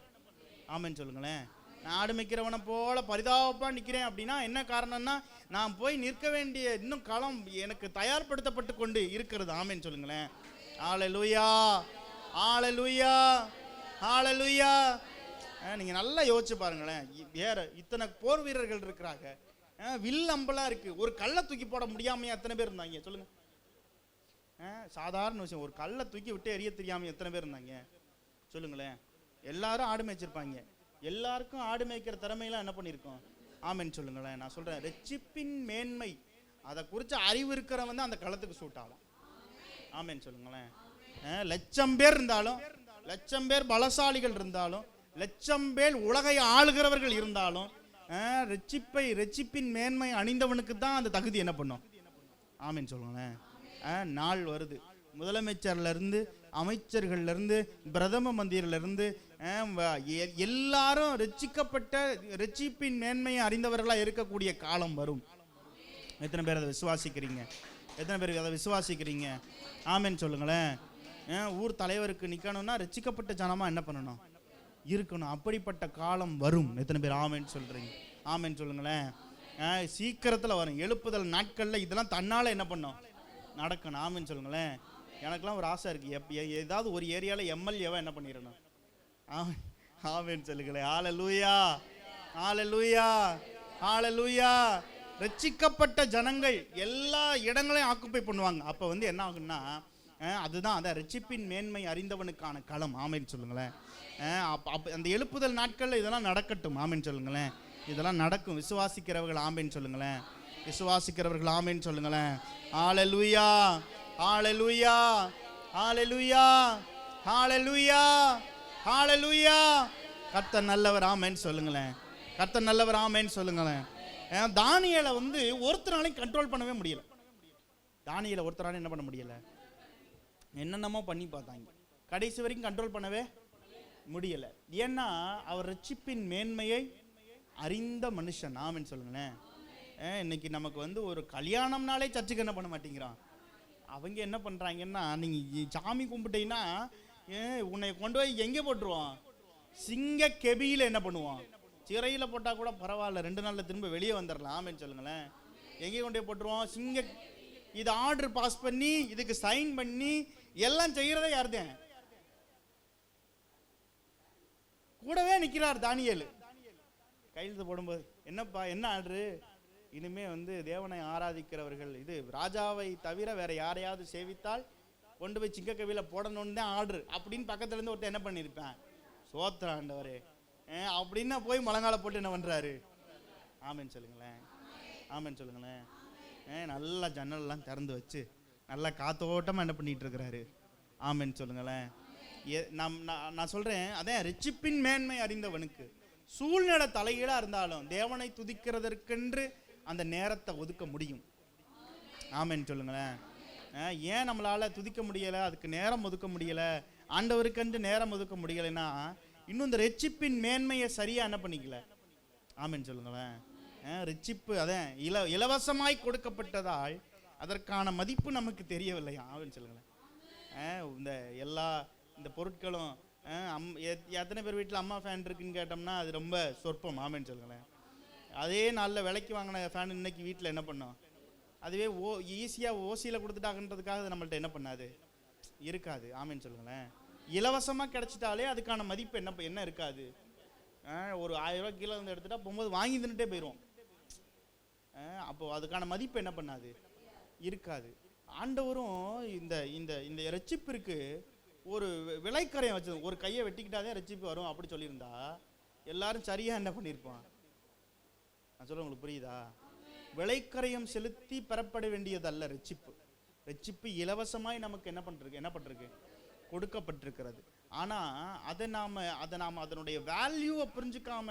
ஆமேன்னு சொல்லுங்களேன். நான் ஆடு மேய்க்கிறவனை போல பரிதாபமாக நிற்கிறேன் அப்படின்னா என்ன காரணம்னா, நான் போய் நிற்க வேண்டிய இன்னும் களம் எனக்கு தயார்படுத்தப்பட்டு கொண்டு இருக்கிறது. ஆமேன்னு சொல்லுங்களேன். ஹல்லேலூயா, ஹல்லேலூயா, ஹல்லேலூயா. நீங்கள் நல்லா யோசிச்சு பாருங்களேன். வேற இத்தனை போர் வீரர்கள் இருக்கிறாங்க, வில் அம்பெல்லாம் இருக்கு. ஒரு கல்லை தூக்கி போட முடியாமையா எத்தனை பேர் இருந்தாங்க சொல்லுங்க. சாதாரண விஷயம், ஒரு கல்லை தூக்கி விட்டு எரிய தெரியாம எத்தனை பேர் இருந்தாங்க சொல்லுங்களேன். எல்லாரும் ஆடு மேய்ச்சிருப்பாங்க. எல்லாருக்கும் ஆடு மேய்க்கிற திறமையெல்லாம் என்ன பண்ணியிருக்கோம். ஆமேன்னு சொல்லுங்களேன். நான் சொல்றேன், ரட்சிப்பின் மேன்மை அதை குறித்து அறிவு இருக்கிறவன் தான் அந்த களத்துக்கு சூட் ஆகும். ஆமேன்னு சொல்லுங்களேன். 1,00,000 பேர் இருந்தாலும், 1,00,000 பேர் பலசாலிகள் இருந்தாலும், 1,00,000 பேர் உலகை ஆளுகிறவர்கள் இருந்தாலும், ரட்சிப்பின் மேன்மை அணிந்தவனுக்கு தான் அந்த தகுதி என்ன பண்ணும். ஆமேன்னு சொல்லுங்களேன். நாள் வருது, முதலமைச்சர்ல இருந்து, அமைச்சர்கள்ல இருந்து, பிரதம மந்திரில இருந்து எல்லாரும் ரட்சிக்கப்பட்ட ரட்சிப்பின் மேன்மையை அறிந்தவர்களா இருக்கக்கூடிய காலம் வரும். எத்தனை பேர் அதை விசுவாசிக்கிறீங்க? எத்தனை பேர் அதை விசுவாசிக்கிறீங்க? ஆமேன்னு சொல்லுங்களேன். ஊர் தலைவருக்கு நிக்கணும்னா ரட்சிக்கப்பட்ட ஜனமா என்ன பண்ணணும், இருக்கணும். அப்படிப்பட்ட காலம் வரும். எத்தனை பேர் ஆமேன்னு சொல்றீங்க? ஆமேன்னு சொல்லுங்களேன். சீக்கிரத்தில் வரும். எழுப்புதல் நாட்களில் இதெல்லாம் தன்னால் என்ன பண்ணும், நடக்கணும். ஆமேன்னு சொல்லுங்களேன். எனக்கெல்லாம் ஒரு ஆசை இருக்குது, ஏதாவது ஒரு ஏரியாவில் எம்எல்ஏவாக என்ன பண்ணிடணும். ஆமென் சொல்லுங்களேன். ஹalleluya, ஹalleluya, ஹalleluya. ரட்சிக்கப்பட்ட ஜனங்கள் எல்லா இடங்களையும் ஆக்குப்பை பண்ணுவாங்க. அப்போ வந்து என்ன ஆகுன்னா, அதுதான் அதான் ரட்சிப்பின் மேன்மை அறிந்தவனுக்கான களம். ஆமென் சொல்லுங்களேன். அந்த எழுப்புதல் நாட்களில் இதெல்லாம் நடக்கட்டும். ஆமென் சொல்லுங்களேன். இதெல்லாம் நடக்கும். விசுவாசிக்கிறவர்கள் ஆமென் சொல்லுங்களேன். விசுவாசிக்கிறவர்கள் ஆமென் சொல்லுங்களேன். ஹalleluya, ஹalleluya, ஹalleluya, ஹalleluya, ஹalleluya. கர்த்தர் நல்லவர். ஆமென் சொல்லுங்களேன். கர்த்தர் நல்லவர். ஆமென் சொல்லுங்களேன். தானியேலை வந்து ஒருத்தராலையும் கண்ட்ரோல் பண்ணவே முடியல. தானியேலை ஒருத்தராலையும் என்ன பண்ண முடியல, என்னென்னமோ பண்ணி பார்த்தாங்க, கடைசி வரைக்கும் கண்ட்ரோல் பண்ணவே முடியல. ஏன்னா அவர் ரட்சிப்பின் மேன்மையை அறிந்த மனுஷன். ஆமென் சொல்லுங்களேன். இன்னைக்கு நமக்கு வந்து ஒரு கல்யாணம்னாலே சர்ச்சுக்கு என்ன பண்ண மாட்டேங்கிறான். அவங்க என்ன பண்றாங்கன்னா, நீங்க சாமி கும்பிட்டீங்கன்னா உன்னை கொண்டு போய் எங்கே போட்டுருவான், சிங்க கெபியில என்ன பண்ணுவான், சிறையில் போட்டால் கூட பரவாயில்ல, 2 நாளில் திரும்ப வெளியே வந்துடலாம். ஆமென் சொல்லுங்களேன். எங்கே கொண்டு போய் போட்டுருவோம், சிங்க. இது ஆர்டர் பாஸ் பண்ணி இதுக்கு சைன் பண்ணி எல்லாம் செய்யறதே யாருதான், கூடவே நிற்கிறார் தானியேல். கையெழுத்து போடும்போது, என்னப்பா என்ன ஆர்டரு, இனிமே வந்து தேவனை ஆராதிக்கிறவர்கள் இது ராஜாவை தவிர வேற யாரையாவது சேவித்தால் கொண்டு போய் சிங்க கவியில போடணும்னு தான் ஆர்டர் அப்படின்னு பக்கத்துல இருந்து ஒருத்தர் என்ன பண்ணியிருப்பேன், சோத்திர ஆண்டவரே அப்படின்னா போய் முழங்கால போட்டு என்ன பண்றாரு. ஆமென் சொல்லுங்களேன். ஆமென் சொல்லுங்களேன். நல்லா ஜன்னல்லாம் திறந்து வச்சு நல்லா காத்தோட்டமா என்ன பண்ணிட்டு இருக்கிறாரு. ஆமென் சொல்லுங்களேன். நான் சொல்றேன், அதான் ரட்சிப்பின் மேன்மை அறிந்தவனுக்கு சூழ்நிலை தலைகீழா இருந்தாலும் தேவனை துதிக்கிறதற்கென்று அந்த நேரத்தை ஒதுக்க முடியும். ஆமென் சொல்லுங்களேன். ஏன் நம்மளால துதிக்க முடியல, அதுக்கு நேரம் ஒதுக்க முடியல, ஆண்டவருக்கென்று நேரம் ஒதுக்க முடியலைன்னா இன்னும் இந்த ரட்சிப்பின் மேன்மையை சரியா என்ன பண்ணிக்கல. ஆமென் சொல்லுங்களேன். ரட்சிப்பு அதான் இலவசமாய் கொடுக்கப்பட்டதால் அதற்கான மதிப்பு நமக்கு தெரியவில்லை. ஆமென் சொல்லுங்களேன். இந்த எல்லா இந்த பொருட்களும் எத்தனை பேர் வீட்டில் அம்மா ஃபேன் இருக்குன்னு கேட்டோம்னா அது ரொம்ப சொற்பம். ஆமென் சொல்லுங்களேன். அதே நாளில் விலைக்கு வாங்கின ஃபேன் இன்னைக்கு வீட்டில் என்ன பண்ணோம், அதுவே ஈஸியாக ஓசியில் கொடுத்துட்டாங்கன்றதுக்காக அது நம்மள்ட்ட என்ன பண்ணாது, இருக்காது. ஆமென் சொல்லுங்களேன். இலவசமாக கிடைச்சிட்டாலே அதுக்கான மதிப்பு என்ன இருக்காது. ஒரு 1000 ரூபா கீழே வந்து எடுத்துட்டா போகும்போது வாங்கி தின்னுட்டே போயிடுவோம். அப்போ அதுக்கான மதிப்பு என்ன பண்ணாது, இருக்காது. ஆண்டவரும் இந்த இந்த இந்த ரட்சிப்பிற்கு ஒரு விலைக்கரையம் வச்சது, ஒரு கையை வெட்டிக்கிட்டாதே ரட்சிப்பு வரும் அப்படி சொல்லியிருந்தா எல்லாரும் சரியா என்ன பண்ணியிருப்பான். நான் சொல்ல உங்களுக்கு புரியுதா? விலைக்கரையம் செலுத்தி பெறப்பட வேண்டியதல்ல ரட்சிப்பு. ரட்சிப்பு இலவசமாய் நமக்கு என்ன பண்றது கொடுக்கப்பட்டிருக்கிறது. ஆனா அதை நாம அதனுடைய வேல்யூவை புரிஞ்சுக்காம,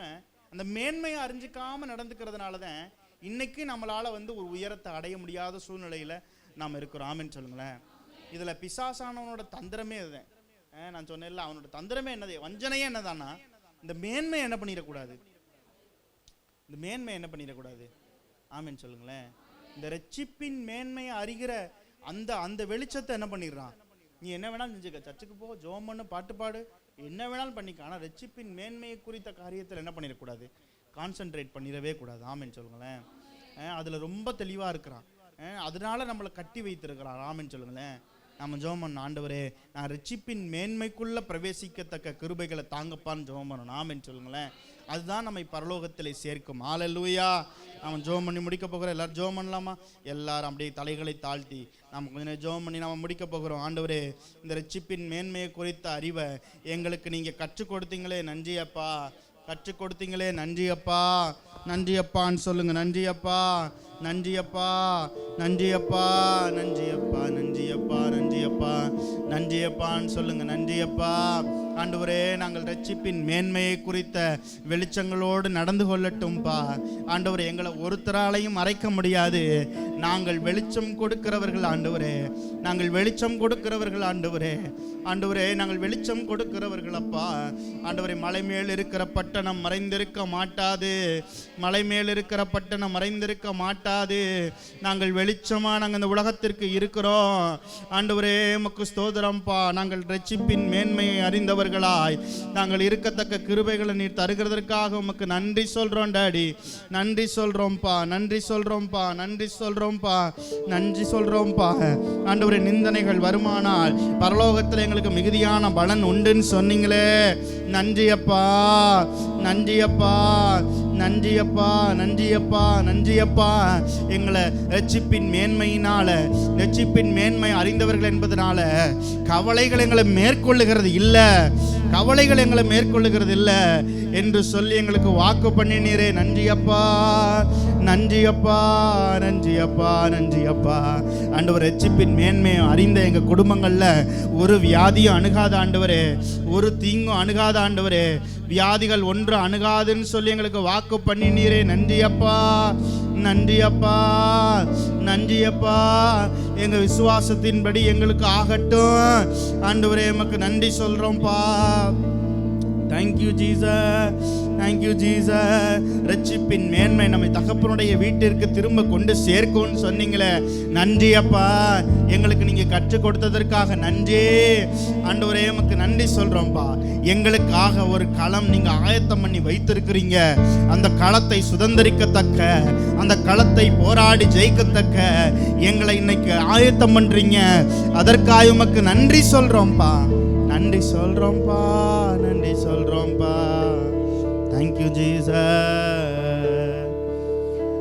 அந்த மேன்மையை அறிஞ்சிக்காம நடந்துக்கிறதுனாலதான் இன்னைக்கு நம்மளால வந்து ஒரு உயரத்தை அடைய முடியாத சூழ்நிலையில நாம் இருக்கிறோம். ஆமென் சொல்லுங்களேன். இதுல பிசாசானவனோட தந்திரமே இதுதான். நான் சொன்னேன்ல, அவனோட தந்திரமே என்னது, வஞ்சனையே என்னதானா, இந்த மேன்மை என்ன பண்ணிடக்கூடாது, இந்த மேன்மை என்ன பண்ணிடக்கூடாது. ஆமென் சொல்லுங்களேன். இந்த ரட்சிப்பின் மேன்மையை அறிகிற அந்த வெளிச்சத்தை என்ன பண்ணிடுறான், நீ என்ன வேணாலும் செஞ்சுக்க, சர்ச்சுக்கு போ, ஜெபம் பண்ணு, பாட்டு பாடு, என்ன வேணாலும் பண்ணிக்க, ஆனால் ரட்சிப்பின் மேன்மையை குறித்த காரியத்தில் என்ன பண்ணிடக்கூடாது, கான்சென்ட்ரேட் பண்ணிடவே கூடாது. ஆமென் சொல்லுங்களேன். அதில் ரொம்ப தெளிவாக இருக்கிறான். அதனால நம்மளை கட்டி வைத்திருக்கிறான். ஆமென் சொல்லுங்களேன். நம்ம ஜெபம் பண்ணணும், ஆண்டவரே நான் ரட்சிப்பின் மேன்மைக்குள்ள பிரவேசிக்கத்தக்க கிருபைகளை தாங்கப்பான்னு ஜெபம் பண்ணணும். ஆமென் சொல்லுங்களேன். அதுதான் நம்மை பரலோகத்தில் சேர்க்கும். ஹல்லேலூயா. நம்ம ஜெபம் பண்ணி முடிக்க போகிறோம். எல்லாரும் ஜெபம் பண்ணலாமா? எல்லாரும் அப்படியே தலைகளை தாழ்த்தி நம்ம கொஞ்ச நேரம் ஜெபம் பண்ணி நம்ம முடிக்க போகிறோம். ஆண்டவரே இந்த ரட்சிப்பின் மேன்மையை குறித்த அறிவை எங்களுக்கு நீங்கள் கற்றுக் கொடுத்தீங்களே, நன்றி அப்பா. கற்றுக் கொடுத்தீங்களே, நன்றி அப்பா. நன்றி அப்பான்னு சொல்லுங்க. நன்றி அப்பா, நன்றி அப்பா, நன்றி அப்பா, நன்றி அப்பா, நன்றி அப்பா, நன்றி அப்பா, நன்றி அப்பான்னு சொல்லுங்க. நன்றி அப்பா. ஆண்டவரே நாங்கள் ரட்சிப்பின் மேன்மையை குறித்த வெளிச்சங்களோடு நடந்து கொள்ளட்டும்பா. ஆண்டவரே எங்களை ஒருத்தராலையும் மறைக்க முடியாது. நாங்கள் வெளிச்சம் கொடுக்கிறவர்கள் ஆண்டவரே, நாங்கள் வெளிச்சம் கொடுக்கிறவர்கள் ஆண்டவரே. ஆண்டவரே நாங்கள் வெளிச்சம் கொடுக்கிறவர்கள் அப்பா. ஆண்டவரே மலை மேல் இருக்கிற பட்டணம் மறைந்திருக்க மாட்டாது, மலை மேல் இருக்கிற பட்டணம் மறைந்திருக்க மாட்டாது. நாங்கள் வெளிச்சமா நாங்கள் இந்த உலகத்திற்கு இருக்கிறோம். ஆண்டவரே உமக்கு ஸ்தோத்திரம்பா. நாங்கள் ரட்சிப்பின் மேன்மையை அறிந்தவர் உடையவர்களாய் நாங்கள் இருக்கத்தக்க கிருபைகளை நீர் தருகிறதற்காக உமக்கு நன்றி சொல்றோம் டாடி. நன்றி சொல்றோம்ப்பா, நன்றி சொல்றோம்ப்பா, நன்றி சொல்றோம்ப்பா, நன்றி சொல்றோம்ப்பா. ஆண்டவரே, நிந்தனைகள் வருமானால் பரலோகத்தில் எங்களுக்கு மிகுதியான பலன் உண்டுன்னு சொன்னீங்களே. நன்றி அப்பா, நன்றி அப்பா, நன்றி அப்பா, நன்றி அப்பா, நன்றி அப்பா. எங்களை ரட்சிப்பின் மேன்மையினால, ரட்சிப்பின் மேன்மை அறிந்தவர்கள் என்பதனால கவலைகள் எங்களை மேற்கொள்ளுகிறது இல்லை, கவலைகள் எங்களை மேற்கொள்ளுகிறது இல்லை என்று சொல்லி எங்களுக்கு வாக்கு பண்ணினீரே. நன்றி அப்பா, நன்றி அப்பா, நன்றி அப்பா, நன்றி அப்பா. ஆண்டவர், ரட்சிப்பின் மேன்மையை அறிந்த எங்கள் குடும்பங்களில் ஒரு வியாதியும் அணுகாத ஆண்டவரே, ஒரு தீங்கும் அணுகாத ஆண்டவரே, வியாதிகள் ஒன்று அணுகாதுன்னு சொல்லி எங்களுக்கு வாக்கு பண்ணினீரே. நன்றி அப்பா, நன்றி அப்பா, நன்றி அப்பா. எங்க விசுவாசத்தின்படி எங்களுக்கு ஆகட்டும் ஆண்டவரே, எமக்கு நன்றி சொல்றோம்ப்பா. Thank you Jesus, thank you Jesus. ரட்சிப்பின் மேன்மை நம்மை தகப்பனுடைய வீட்டிற்கு திரும்ப கொண்டு சேர்க்கும்னு சொன்னீங்களே. நன்றி அப்பா, எங்களுக்கு நீங்க கற்றுக் கொடுத்ததற்காக நன்றி ஆண்டவரே, எமக்கு நன்றி சொல்றோம்ப்பா. எங்களுக்காக ஒரு களம் நீங்க ஆயத்தம் பண்ணி வைத்திருக்கிறீங்க. அந்த களத்தை சுதந்திரிக்கத்தக்க, அந்த களத்தை போராடி ஜெயிக்கத்தக்க எங்களை இன்னைக்கு ஆயத்தம் பண்றீங்க. அதற்காக உமக்கு நன்றி சொல்றோம்ப்பா, நன்றி சொல்றோம்ப்பா, நன்றி சொல்றோம்ப்பா. Thank you Jesus.